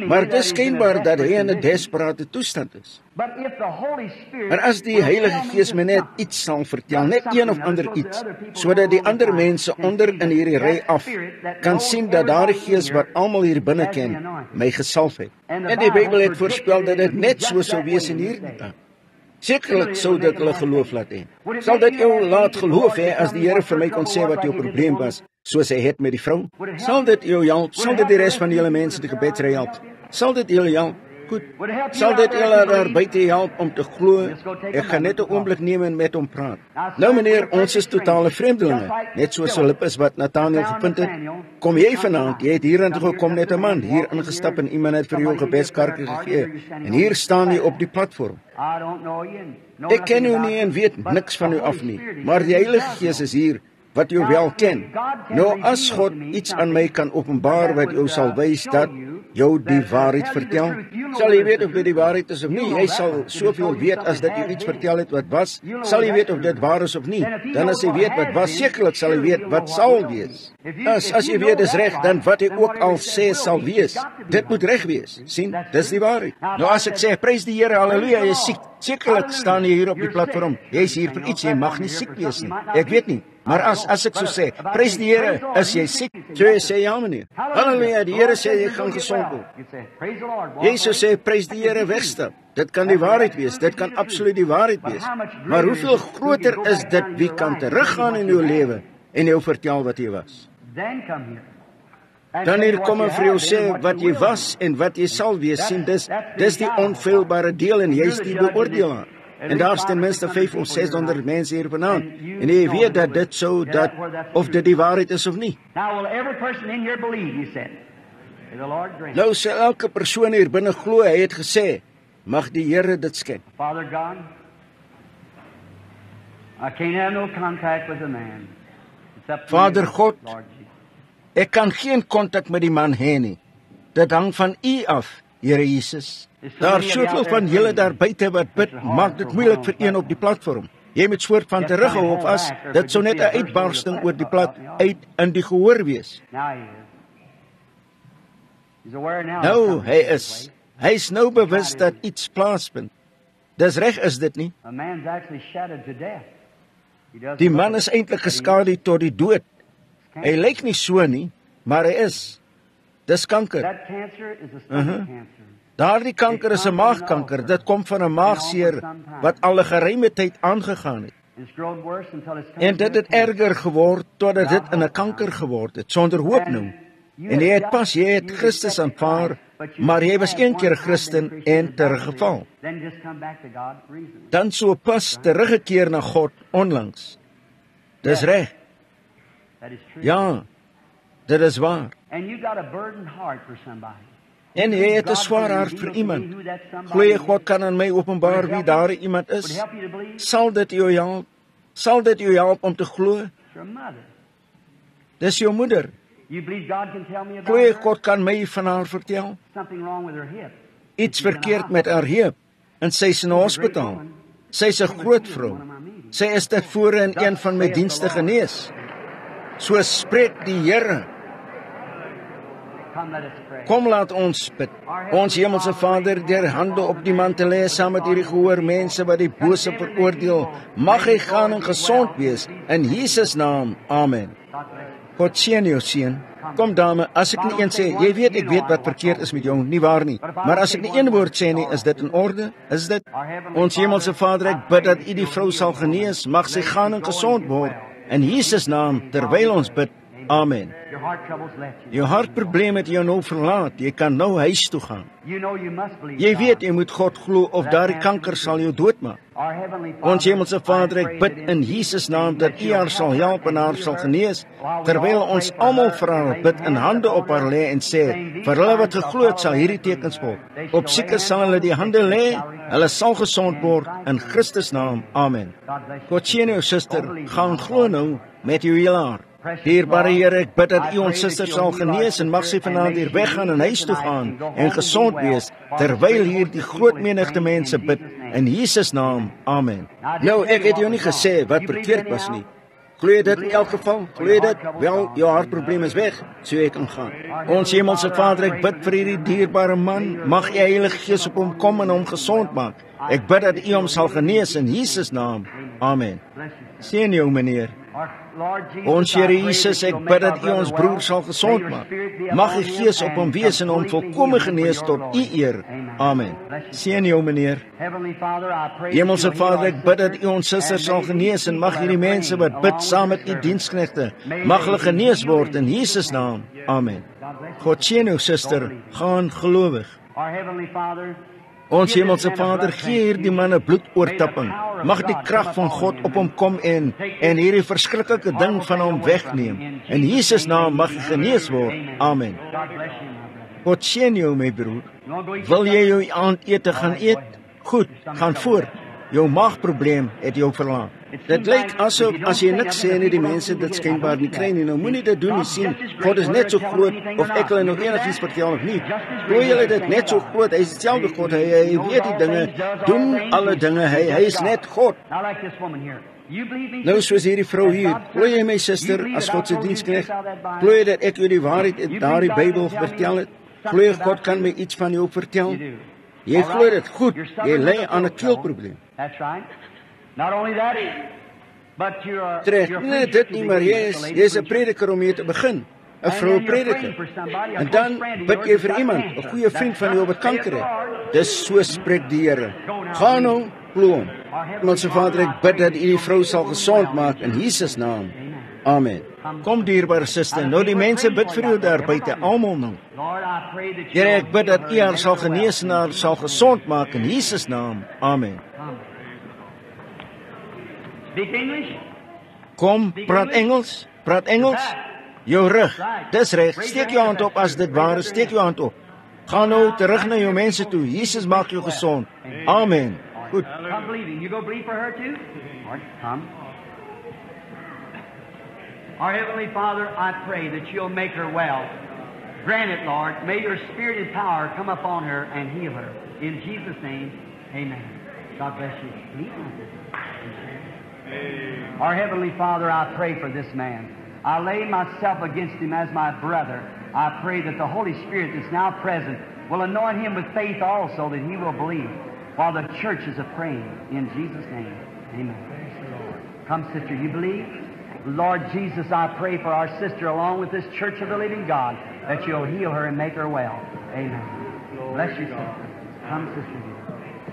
Maar dis skynbaar dat hy in 'n desperate toestand is. Maar as die Heilige Gees my net iets sal vertel, net een of ander iets, sodat die ander mense onder in hierdie ry af kan sien dat daardie Gees wat almal hier binne ken, my gesalf het. En die Bybel het voorspel dat dit net so sou wees in hierdie tyd. Sekerlik sou dit hulle geloof laat hê. Sal dit jou laat geloof hê as die Here vir my kon sê wat jou probleem was, soos hy het met die vrou? Sal dit jou help? Sal dit die res van julle mense die gebedsry help? Sal dit julle help? Goed. Sal dit julle daar buite help om te glo? Ek gaan net 'n oomblik neem en met hom praat. Nou meneer, ons is totale vreemdelinge, net soos Filippus wat Nathanael gevind het. Kom jy vanaand? Jy het hierin gekom net 'n man, hier ingestap en iemand het vir jou 'n gebedskaartjie gegee. En hier staan jy op die platform. Ek ken u nie en weet niks van u af nie, maar die Heilige Gees is hier wat jou wel ken. Nou as God iets aan my kan openbaar wat jou sal wys dat jou die waarheid vertel, sal jy weet of dit die waarheid is of nie. Jy sal soveel weet as dat jy iets vertel het wat was, sal jy weet of dit waar is of nie. Dan as jy weet wat was, sekerlik sal jy weet wat sal wees. As jy weet is reg, dan wat jy ook al sê sal wees, dit moet reg wees. Sien, dis die waarheid. Nou as ek sê, prys die Here, halleluja, jy is siek, sekerlik staan jy hier op die platform, jy is hier vir iets, jy mag nie siek wees nie. Ek weet nie. Maar as ek so sê, prys die Here, is jy siek? So jy sê, ja meneer. Halleluja, die Here sê jy gaan gesond word. Jy so sê, prys die Here, wegstap. Dit kan die waarheid wees, dit kan absoluut die waarheid wees. Maar hoeveel groter is dit wie kan teruggaan in jou lewe en jou vertel wat jy was? Dan hier kom en vir jou sê wat jy was en wat jy sal wees, sien dis die onfeilbare deel en jy is die beoordelaar. En daar is ten minste 500 of 600 mense hier vanaand. En jy weet dat dit so, dat of dit die waarheid is of nie. Nou sê elke persoon hier binne glo, hy het gesê, mag die Here dit skenk. Vader God, ek kan geen kontak met die man hê nie. Dit hang van U af, Here Jesus. Daar soveel van julle daar buite wat bid, maak dit moeilik vir een op die platform. Jy moet soort van terughou of as, dit sou net 'n uitbarsting oor die plat uit in die gehoor wees. Nou, hy is nou bewus dat iets plaasvind. Dis reg, is dit nie? Die man is eintlik geskadu tot die dood. Hy lyk nie so nie, maar hy is. Dis kanker. Daardie kanker is 'n maagkanker. Dit kom van 'n maagseer wat al 'n geruime tyd aangegaan het. En dit het erger geword totdat dit in 'n kanker geword het, sonder hoop nou. En jy het Christus aanvaar, maar jy was een keer 'n Christen en teruggeval. Dan so pas teruggekeer na God onlangs. Dis reg. Ja, dit is waar. En jy het 'n swaar hart vir iemand. Glo God kan aan my openbaar wie daar iemand is? Sal dit jou help? Sal dit jou help om te glo? Dis jou moeder. Glo God kan my van haar vertel? Iets verkeerd met haar heup en sy is in 'n hospitaal. Sy is 'n groot vrou. Sy is tevore in een van my dienste genees. So spreek die Here. Kom laat ons bid. Ons hemelse Vader, deur hande op die man te lê saam met hierdie gehoor mense wat die bose veroordeel, mag hy gaan en gesond wees in Jesus naam. Amen. God seën jou seun. Kom dame, as ek nie een sê, jy weet ek weet wat verkeerd is met jou, nie waar nie. Maar as ek nie een woord sê nie, is dit in orde? Is dit? Ons hemelse Vader, ek bid dat U die vrou sal genees, mag sy gaan en gesond word. In Jesus naam, terwyl ons bid. Amen. Jou hartprobleem het jou nou verlaat. Jy kan nou huis toe gaan. Jy weet jy moet God glo of daardie kanker sal jou doodmaak. Ons hemelse Vader, ek bid in Jesus naam dat U haar sal help en haar sal genees, terwyl ons almal vir haar bid en hande op haar lê en sê, vir hulle wat geglo het sal hierdie tekens volg. Op siekes sal hulle die hande lê, hulle sal gesond word in Christus naam. Amen. God seën jou suster, gaan glo nou met jou hele hart. Dierbare Here, ek bid dat U ons suster sal genees en mag sy vanaand hier weggaan en huis toe gaan en gesond wees, terwyl hier die groot menigte mense bid, in Jesus naam, amen. Nou, ek het jou nie gesê wat verkeerd was nie. Glo jy dit in elk geval? Glo jy dit? Wel, jou hartprobleem is weg, so jy kan gaan. Ons hemelse Vader, ek bid vir hierdie dierbare man, mag U Heilige Gees op hom kom en hom gesond maak. Ek bid dat U hom sal genees in Jesus naam, amen. Seën jou meneer. Ons Here Jesus, ek bid dat U ons broer sal gesond maak. Mag U Gees op hom wees en hom volkome genees tot U eer. Amen. Seën jou meneer. Hemelse Vader, ek bid dat U ons suster sal genees en mag hierdie mense wat bid saam met U diensknegte, mag hulle genees word in Jesus naam. Amen. God seën jou suster, gaan gelowig. Ons hemelse Vader, gee hierdie man 'n bloedoortapping. Mag die krag van God op hom kom en hierdie verskriklike ding van hom wegneem. In Jesus naam mag hy genees word. Amen. God seën jou, my broer. Wil jy jou aandete gaan eet? Goed, gaan voort. Jou maagprobleem het jou verlaat. Dit lyk asof as jy niks sê nie, die mense dit skynbaar nie kry nie. Nou moenie dit doen nie, sien. God is net so groot of ek hulle nog enigiets vertel of nie. Glo julle dit net so groot? Hy is dieselfde God. Hy weet die dinge, doen alle dinge. Hy is net God. Nou soos hierdie vrou hier. Glo jy my suster as God se diensknegt? Glo jy dat ek jou die waarheid uit daardie Bybel vertel het? Glo jy God kan my iets van jou vertel? Jy glo dit goed. Jy ly aan 'n keelprobleem. Trek, nee, dit nie, maar jy is 'n prediker om mee te begin. 'n Vroue prediker. En dan bid jy vir iemand, 'n goeie vriend van jou wat kanker het. Dis so spreek die Here. Gaan nou, glo hom. Ons Vader, ek bid dat U die vrou sal gesond maak in Jesus naam. Amen. Kom dierbare suster, nou die mense bid vir jou daar buite, almal nou. Here, ek bid dat U haar sal genees en haar sal gesond maak in Jesus naam. Amen. Kom, praat Engels. Praat Engels. Jou rug. Dis reg. Steek jou hand op as dit waar is. Steek jou hand op. Gaan nou terug na jou mense toe. Jesus maak jou gesond. Amen. Goed. Our Heavenly Father, I pray that You'll make her well. Grant it, Lord. May Your Spirit and power come upon her and heal her. In Jesus' name, amen. God bless you. Our Heavenly Father, I pray for this man. I lay myself against him as my brother. I pray that the Holy Spirit that's now present will anoint him with faith also, that he will believe while the church is praying. In Jesus' name, amen. Come, sister, you believe? Lord Jesus, I pray for our sister along with this church of the living God, that You'll heal her and make her well. Amen. Bless you, sister. Come, sister.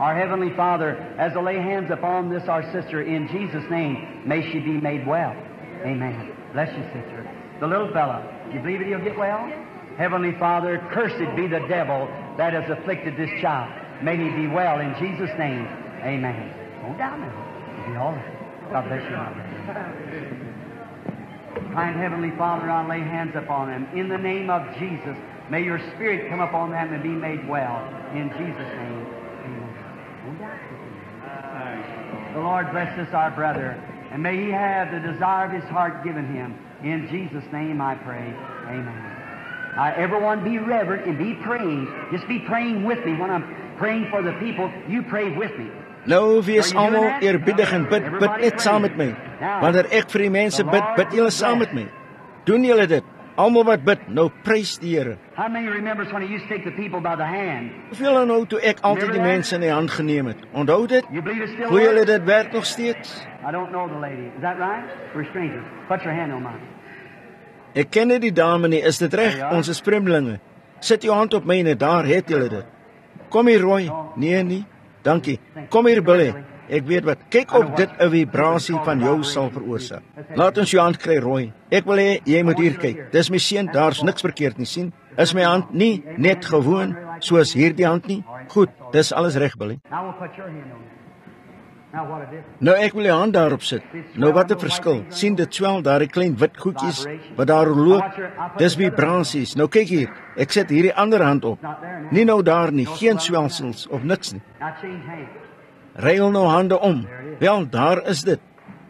Our Heavenly Father, as I lay hands upon this, our sister, in Jesus' name, may she be made well. Amen. Bless you, sister. The little fella, you believe that he'll get well? Heavenly Father, cursed be the devil that has afflicted this child. May he be well in Jesus' name. Amen. Go down now. You'll be all right. God bless you, my brother. Kind Heavenly Father, I lay hands upon them. In the name of Jesus, may Your Spirit come upon them and be made well. In Jesus' name, amen. The Lord bless this our brother, and may he have the desire of his heart given him. In Jesus' name I pray, amen. Everyone be reverent and be praying. Just be praying with me. When I'm praying for the people, you pray with me. Nou, wees almal eerbiedig en bid net saam met my. Wanneer ek vir die mense bid julle saam met my. Doen julle dit. Almal wat bid, nou prys die Here. How many remembers when he used to take the people by the hand? Hoeveel nou toe ek altyd die mense in die hand geneem het. Onthou dit? Glo julle dit werk nog steeds? I don't know the lady. Is that right? We're strangers. Put your hand on mine. Ek ken nie die dame nie, is dit reg? Ons is vreemdelinge. Sit jou hand op myne, daar het julle dit. Kom hier, Roy. Nee, nie. Dankie. Kom hier, Billy. Ek weet wat. Kyk of dit 'n vibrasie van jou sal veroorsaak. Laat ons jou hand kry, Roy. Ek wil hê jy moet hier kyk. Dis my seun, daar's niks verkeerd nie, sien? Is my hand nie net gewoon soos hierdie hand nie? Goed, dis alles reg, Billy. Nou ek wil die hand daarop sit. Nou wat 'n verskil. Sien dit swel, daai klein wit goedjies wat daar loop. Dis vibrasies. Nou kyk hier. Ek sit hierdie ander hand op. Nie nou daar nie, geen swelsels of niks nie. Ruil nou hande om. Wel, daar is dit.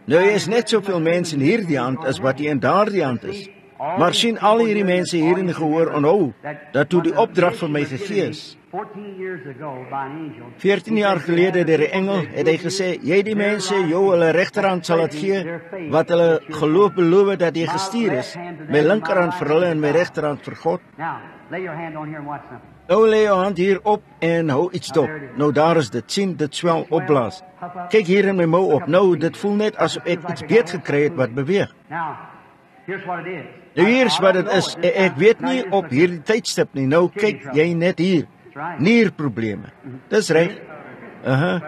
Nou is net soveel mense in hierdie hand as wat in daardie hand is. Maar sien al hierdie mense hier in die gehoor onthou dat toe die opdrag vir my gegee is. 14 jaar gelede deur 'n engel het hy gesê, jy die mense jou hulle regterhand sal laat gee wat hulle geloof beloof dat jy gestuur is, my linkerhand vir hulle en my regterhand vir God. Nou lê jou hand hier op en hou iets dop. Nou daar is dit, sien dit swel opblaas. Kyk hier in my mou op. Nou dit voel net asof ek iets beet gekry het wat beweeg. Nou hier is wat dit is. Ek weet nie op hierdie tydstip nie. Nou kyk jy net hier. Nierprobleme. Dis reg.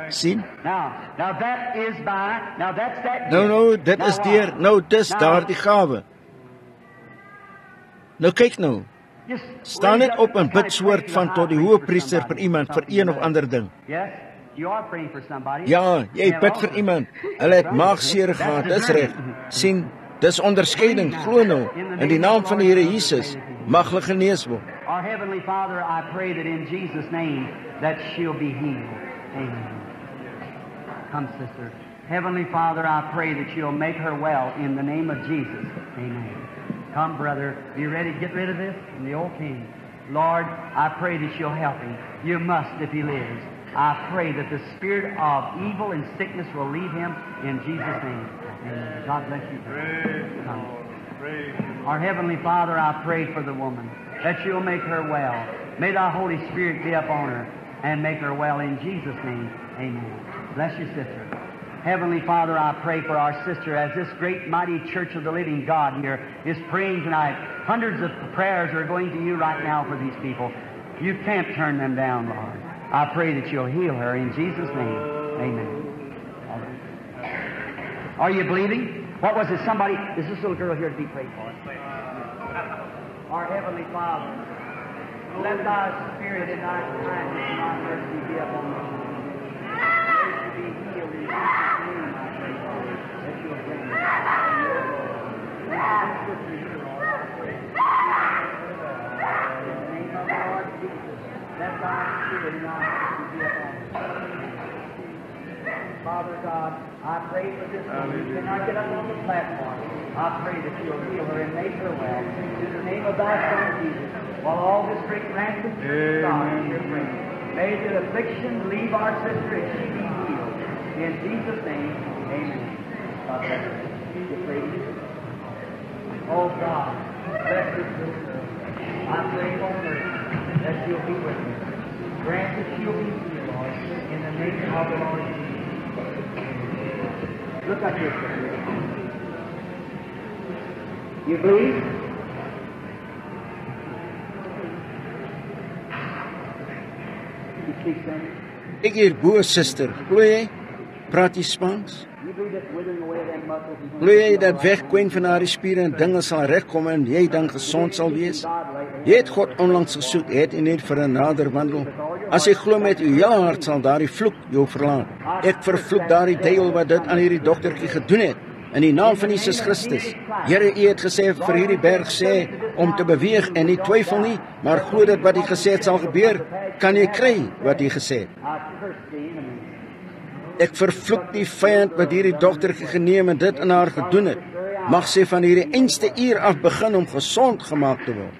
Sien? Nou, dit is deur. Nou, dis daardie gawe. Nou kyk nou. Staan net op en bid soort van tot die hoëpriester vir iemand, vir een of ander ding. Ja, jy bid vir iemand. Hulle het maagseer gehad, dis reg. Sien, dis onderskeiding, glo nou. In die naam van die Here Jesus mag hulle genees word. Our Heavenly Father, I pray that in Jesus' name that she'll be healed. Amen. Come, sister. Heavenly Father, I pray that you'll make her well in the name of Jesus. Amen. Come, brother. You ready to get rid of this? And the old king. Lord, I pray that you'll help him. You must if he lives. I pray that the spirit of evil and sickness will leave him in Jesus' name. Amen. God bless you. Come. Our Heavenly Father, I pray for the woman, that you'll make her well. May thy Holy Spirit be upon her and make her well in Jesus' name. Amen. Bless you, sister. Heavenly Father, I pray for our sister as this great mighty church of the living God here is praying tonight. Hundreds of prayers are going to you right now for these people. You can't turn them down, Lord. I pray that you'll heal her in Jesus' name. Amen. Are you believing? What was it? Somebody, is this little girl here to be prayed for? Our Heavenly Father, let thy spirit and thy kindness and thy mercy be upon us. May she be healed in Jesus' name, I pray, Father, that you'll bring her. In the name of the Lord Jesus, let thy spirit and thy mercy be upon us. Father God, I pray for this woman who cannot get up on the platform. I pray that you'll heal her and make her well. In the name of thy Son, Jesus, while all this great rampant church of God is here praying, may the affliction leave our sister and she be healed. In Jesus' name, amen. God bless her. You praise you. Oh God, bless this sister. I pray for her that she'll be with me. Grant that she'll be healed, Lord, in the name of the Lord Jesus. Look at this. You believe? You speak Spanish? Ek hier bo, suster. Glo jy? Praat jy Spaans? Glo jy dat wegkwyn van haar spiere en dinge sal regkom en jy dan gesond sal wees? Jy het God onlangs gesoek, het en net vir 'n nader wandel. As jy glo met jou hele hart sal daardie vloek jou verlaat. Ek vervloek daardie duiwel wat dit aan hierdie dogtertjie gedoen het. In die naam van Jesus Christus. Here, U het gesê vir hierdie berg sê om te beweeg en nie twyfel nie, maar glo dat wat U gesê het sal gebeur. Kan jy kry wat U gesê het? Ek vervloek die vyand wat hierdie dogtertjie geneem en dit in haar gedoen het. Mag sy van hierdie einste uur af begin om gesond gemaak te word.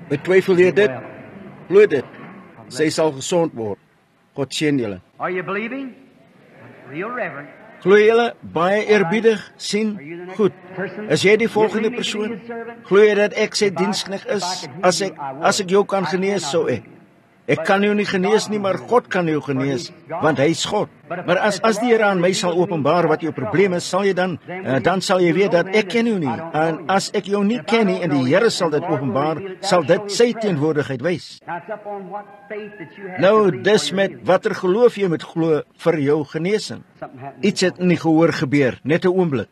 Betwyfel jy dit? Glo dit. Sy sal gesond word. God seën julle. Are you believing? Real reverent. Glo julle baie eerbiedig sien? Goed. Is jy die volgende persoon? Glo jy dat ek sy diensknegt is? As ek jou kan genees, sou ek. Ek kan jou nie genees nie, maar God kan jou genees, want hy is God. Maar as die Here aan my sal openbaar wat jou probleem is, sal jy dan sal jy weet dat ek ken jou nie. En as ek jou nie ken nie en die Here sal dit openbaar, sal dit sy teenwoordigheid wys. Nou, dis met watter geloof jy moet glo vir jou genesing. Iets het in die gehoor gebeur, net 'n oomblik.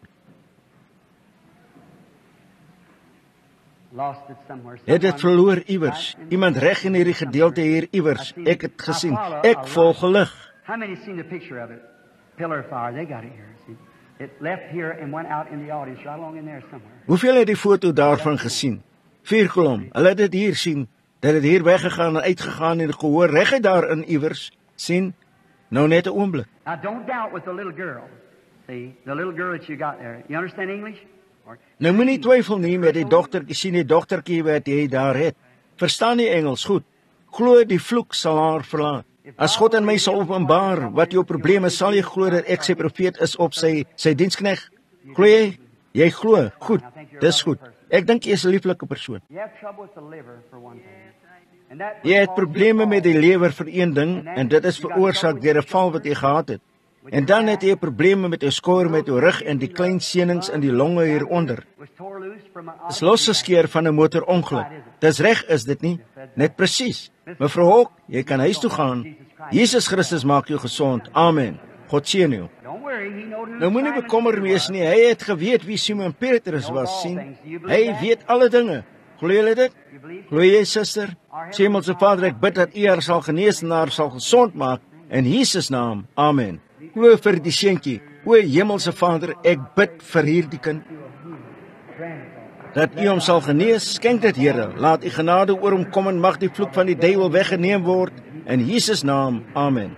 Het dit verloor iewers. Iemand reg in hierdie gedeelte hier iewers. Ek het gesien. Ek volg lig. How many seen the picture of it? Pillar of fire. They got it here. See? It left here and went out in the audience, right along in there somewhere. Hoeveel het die foto daarvan gesien? 4 kolom. Hulle het dit hier sien. Dat het hier weggegaan en uitgegaan en gehoor reg uit daarin iewers. Sien? Nou net 'n oomblik. Now don't doubt with the little girl. See? The little girl that you got there. You understand English? Nou moenie twyfel nie met die dogtertjie, sien die dogtertjie wat jy daar het. Verstaan die Engels goed. Glo die vloek sal haar verlaat. As God aan my sal openbaar wat jou probleme is, sal jy glo dat ek sy profeet is op sy diensknegt. Glo jy? Jy glo. Goed. Dis goed. Ek dink jy is 'n lieflike persoon. Jy het probleme met die lewer vir een ding en dit is veroorsaak deur 'n val wat jy gehad het. En dan het jy probleme met jou skouer, met jou rug en die klein senings in die longe hieronder. Dis losgeskeur van 'n motorongeluk. Dis reg, is dit nie? Net presies. Mevrou Hawk, jy kan huis toe gaan. Jesus Christus maak jou gesond. Amen. God seën jou. Nou moenie bekommer wees nie. Hy het geweet wie Simon Petrus was, sien. Hy weet alle dinge. Glo jy dit? Glo jy, suster? Hemelse Vader, ek bid dat U haar sal genees en haar sal gesond maak in Jesus naam. Amen. Glo vir die seentjie. O Hemelse Vader, ek bid vir hierdie kind dat U hom sal genees. Skenk dit, Here. Laat U genade oor hom kom en mag die vloek van die duiwel weggeneem word in Jesus naam. Amen.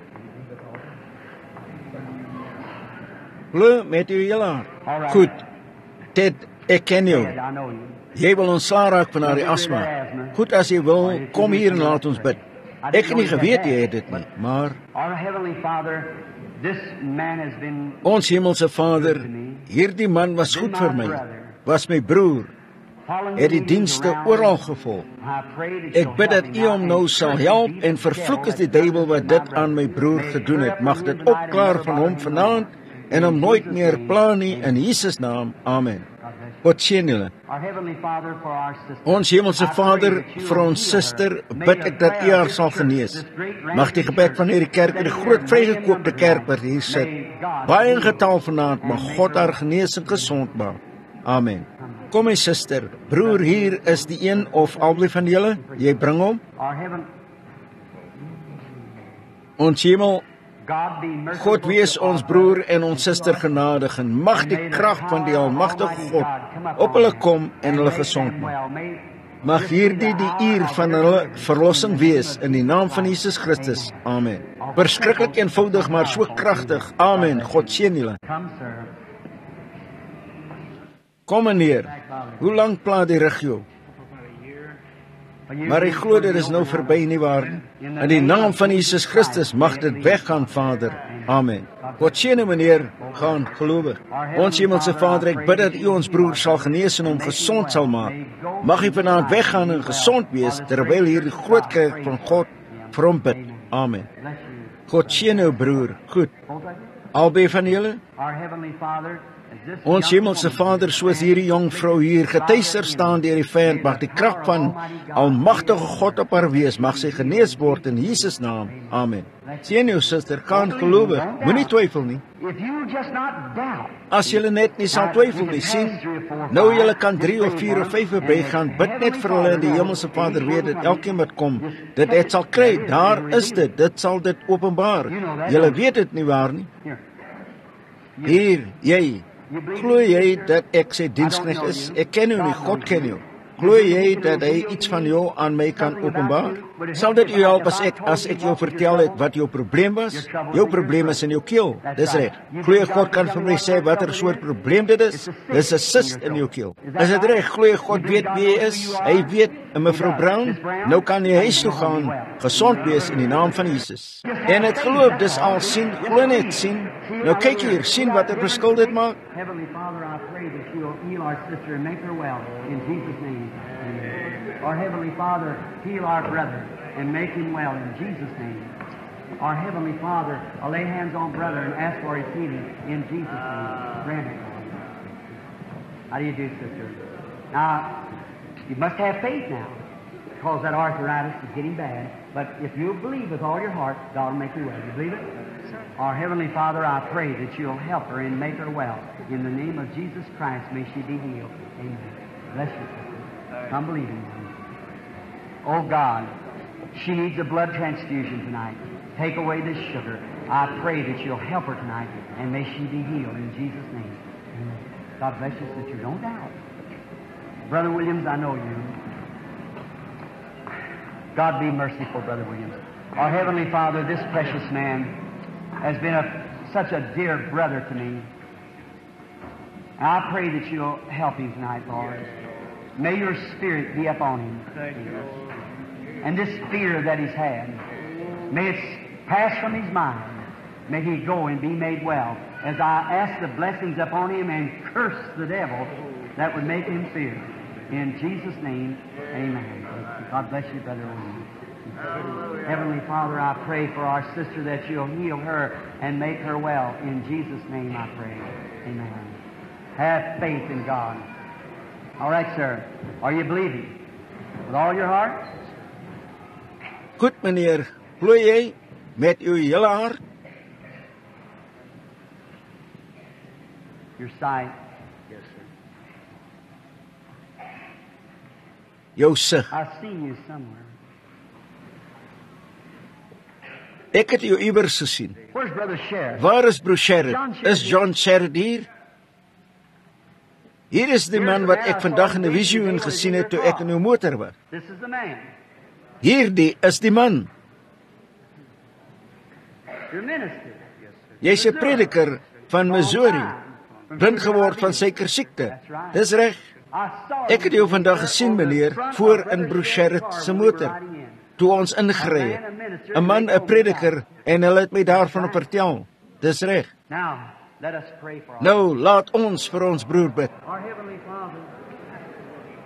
Glo met U hele hart. Goed. Ted, ek ken jou. Jy wil ontslae raak van haar asma. Goed, as jy wil, kom hier en laat ons bid. Ek het nie geweet jy het dit nie, maar ons Hemelse Vader, hierdie man was goed vir my, was my broer, het die dienste oral gevolg. Ek bid dat U hom nou sal help en vervloek is die duiwel wat dit aan my broer gedoen het. Mag dit opklaar van hom vanaand en hom nooit meer pla nie in Jesus naam. Amen. God seën julle. Ons Hemelse Vader, vir ons suster, bid ek dat U haar sal genees. Mag die gebed van hierdie kerk, die groot vrygekoopte kerk wat hier sit, baie in getal vanaand, mag God haar genees en gesond maak. Amen. Kom my suster, broer hier is die een of albei van julle, jy bring hom. Ons Hemel, God wees ons broer en ons suster genadig en mag die krag van die almagtige God op hulle kom en hulle gesond maak. Mag hierdie die uur van hulle verlossing wees in die naam van Jesus Christus. Amen. Verskriklik eenvoudig, maar so kragtig. Amen. God seën julle. Kom meneer. Hoe lank pla die rug jou? Maar ek glo dit is nou verby, nie waar nie? In die naam van Jesus Christus mag dit weggaan, Vader. Amen. God seën meneer, gaan gelowig. Ons Hemelse Vader, ek bid dat U ons broer sal genees en hom gesond sal maak. Mag hy vanaand weggaan en gesond wees, terwyl hier die groot kerk van God vir hom bid. Amen. God seën jou broer. Goed. Albei van julle? Ons Hemelse Vader, soos hierdie jong vrou hier getuister staan deur die vyand, mag die krag van almagtige God op haar wees, mag sy genees word in Jesus naam. Amen. Seën jou suster, gaan gelowig, moenie twyfel nie. As julle net nie sal twyfel nie, sien, nou julle kan 3 of 4 of 5 by gaan, bid net vir hulle en die Hemelse Vader weet dat elkeen wat kom, dit sal kry, daar is dit sal dit openbaar. Julle weet dit nie waar nie. Hier, jy. Glo jy dat ek sy diensknegt is? Ek ken jou nie, God ken jou. Glo jy dat hy iets van jou aan my kan openbaar? Sal dit u help as ek jou vertel het wat jou probleem was? Jou probleem is in jou keel, dis reg. Glo jy God kan vir my sê watter soort probleem dit is? Dis 'n cyst in jou keel. Is dit reg? Glo jy God weet wie jy is? Hy weet, mevrou Brown, nou kan jy huis toe gaan, gesond wees in die naam van Jesus. En het geloof, dis al sien, glo net sien. Nou kyk hier, sien wat 'n verskil dit maak? Heavenly Father, I pray that you'll heal our sister and make her well in Jesus' name. Amen. Our Heavenly Father, heal our brother and make him well in Jesus' name. Our Heavenly Father, I'll lay hands on brother and ask for his healing in Jesus' name. Grant it. How do you do, sister? Now, you must have faith now, because that arthritis is getting bad. But if you believe with all your heart, God will make you well. You believe it? Our Heavenly Father, I pray that you'll help her and make her well. In the name of Jesus Christ, may she be healed. Amen. Bless you, sister. I'm believing you. Oh God, she needs a blood transfusion tonight. Take away this sugar. I pray that you'll help her tonight, and may she be healed in Jesus' name. Amen. God bless you, sister. Don't doubt. Brother Williams, I know you. God be merciful, Brother Williams. Our Heavenly Father, this precious man has been such a dear brother to me. And I pray that you'll help him tonight, Lord. May your Spirit be upon him. And this fear that he's had, may it pass from his mind. May he go and be made well. As I ask the blessings upon him and curse the devil that would make him fear. In Jesus' name, amen. God bless you, Brother Williams. Heavenly Father, I pray for our sister that you'll heal her and make her well. In Jesus' name I pray. Amen. Have faith in God. All right, sir. Are you believing? With all your heart? Goed, meneer. Glo jy met uw hele hart? Your sight. Yes, sir. Jou sig. I've seen you somewhere. Ek het jou iewers gesien. Where's Brother Sheriff? Waar is broer Sherrod? Is John Sherrod hier? Hier is die man wat ek vandag in 'n visioen gesien het toe ek in 'n motor was. This is the man. Hierdie is die man. Your minister. Jy's 'n prediker van Missouri. Blind geword van suikersiekte. Dis reg. I saw Ek het jou vandag gesien, meneer, voor in broer Sherrod se motor. Toe ons ingery het. 'n Man, 'n prediker, en hulle het my daarvan vertel. Dis reg. Now, let us pray for Nou, laat ons vir ons broer bid. our Heavenly Father.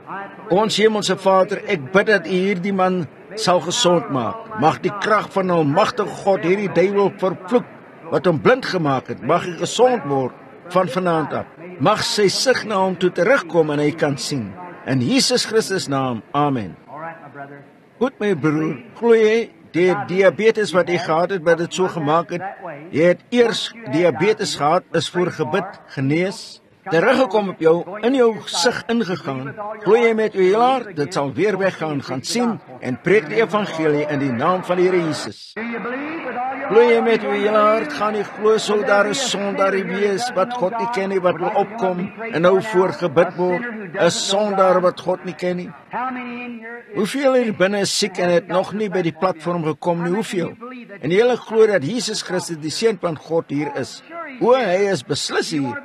I pray Ons hemelse Vader, ek bid dat U hierdie man sal gesond maak. Mag die krag van Almagtige God hierdie duiwel vervloek wat hom blind gemaak het. Mag hy gesond word van vanaand af. Mag sy sig na hom toe terugkom en hy kan sien. In Jesus Christus naam. Amen. all right, my brother. Goed, my broer, glo jy die diabetes wat jy gehad het, wat dit so gemaak het? Jy het eers diabetes gehad, is voor gebid genees, teruggekom op jou, in jou sig ingegaan. Glo jy met jou hele hart, dit sal weer weggaan, gaan sien en preek die evangelie in die naam van die Here Jesus. Do you believe with all your Glo jy met jou hele hart, gaan jy glo sou daar 'n sondaar wees wat God nie ken nie, wat wil opkom en nou voor gebid word, 'n sondaar wat God nie ken nie. How many in here is Hoeveel hier binne is siek en het nog nie by die platform gekom nie? Hoeveel? En julle glo dat Jesus Christus die Seun van God hier is. O, hy is beslis hier.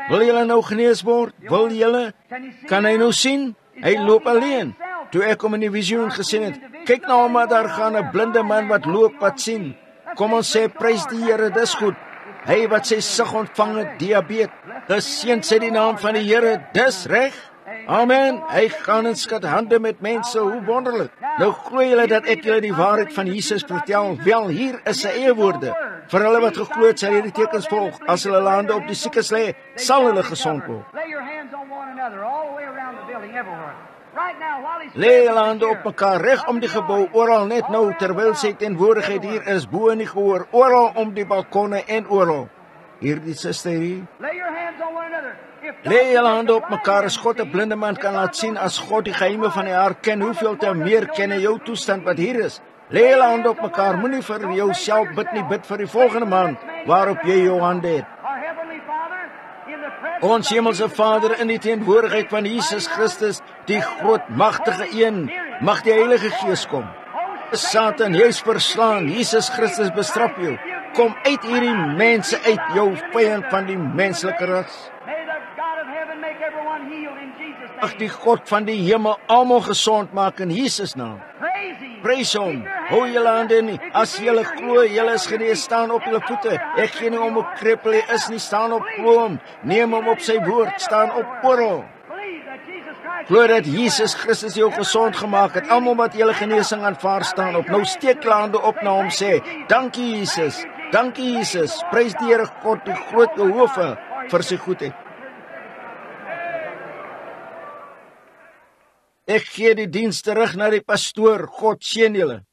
Wil julle nou genees word? Wil julle? Kan hy nou sien? Hy loop alleen. Toe ek hom in die visioen gesien het, kyk na hom, maar daar gaan 'n blinde man wat loop wat sien. Kom ons sê prys die Here, dis goed. Hy wat sy sig ontvang het, diabetes. Geseën sy die naam van die Here, dis reg. Amen. Hy gaan en skud hande met mense, hoe wonderlik. Nou glo julle dat ek julle die waarheid van Jesus vertel? Wel, hier is sy eie woorde. Vir hulle wat geglo het, sal hierdie tekens volg. As hulle hulle hande op die siekes lê, sal hulle gesond word. lay your hands on one another all the way around the building, everywhere. Right now, while he's Lê julle hande op mekaar reg om die gebou, oral net nou terwyl sy teenwoordigheid hier is, bo in die gehoor, oral om die balkonne en oral. Hierdie suster hier. lay your hands on one another. If Lê julle hande op mekaar as God 'n blinde man kan laat sien, as God die geheime van die hart ken, hoeveel te meer ken hy jou toestand wat hier is. Lê julle hande op mekaar, moenie vir jouself bid nie, bid vir die volgende man waarop jy jou hande het. our Heavenly Father, in the presence Ons hemelse Vader, in die teenwoordigheid van Jesus Christus, die groot magtige een, mag die Heilige Gees kom. Satan, jy is verslaan, Jesus Christus bestraf jou. Kom uit hierdie mense uit, jou vyand van die menslike ras. may the God of heaven make everyone healed in Jesus' Mag name. die God van die hemel almal gesond maak in Jesus naam. Praise Him. Prys hom. Keep your Hou julle hande nie. As julle glo, julle is genees, staan op julle voete. Ek gee nie om hoe krepeel jy is nie, staan op, glo hom. Neem hom op sy woord, staan op, oral. Glo dat Jesus Christus jou gesond gemaak het. Almal wat julle genesing aanvaar, staan op. Nou steek julle hande op na hom, sê, dankie Jesus, dankie Jesus. Prys die Here God, die groot Jehova, vir sy goedheid. Ek gee die diens terug na die pastoor. God seën julle.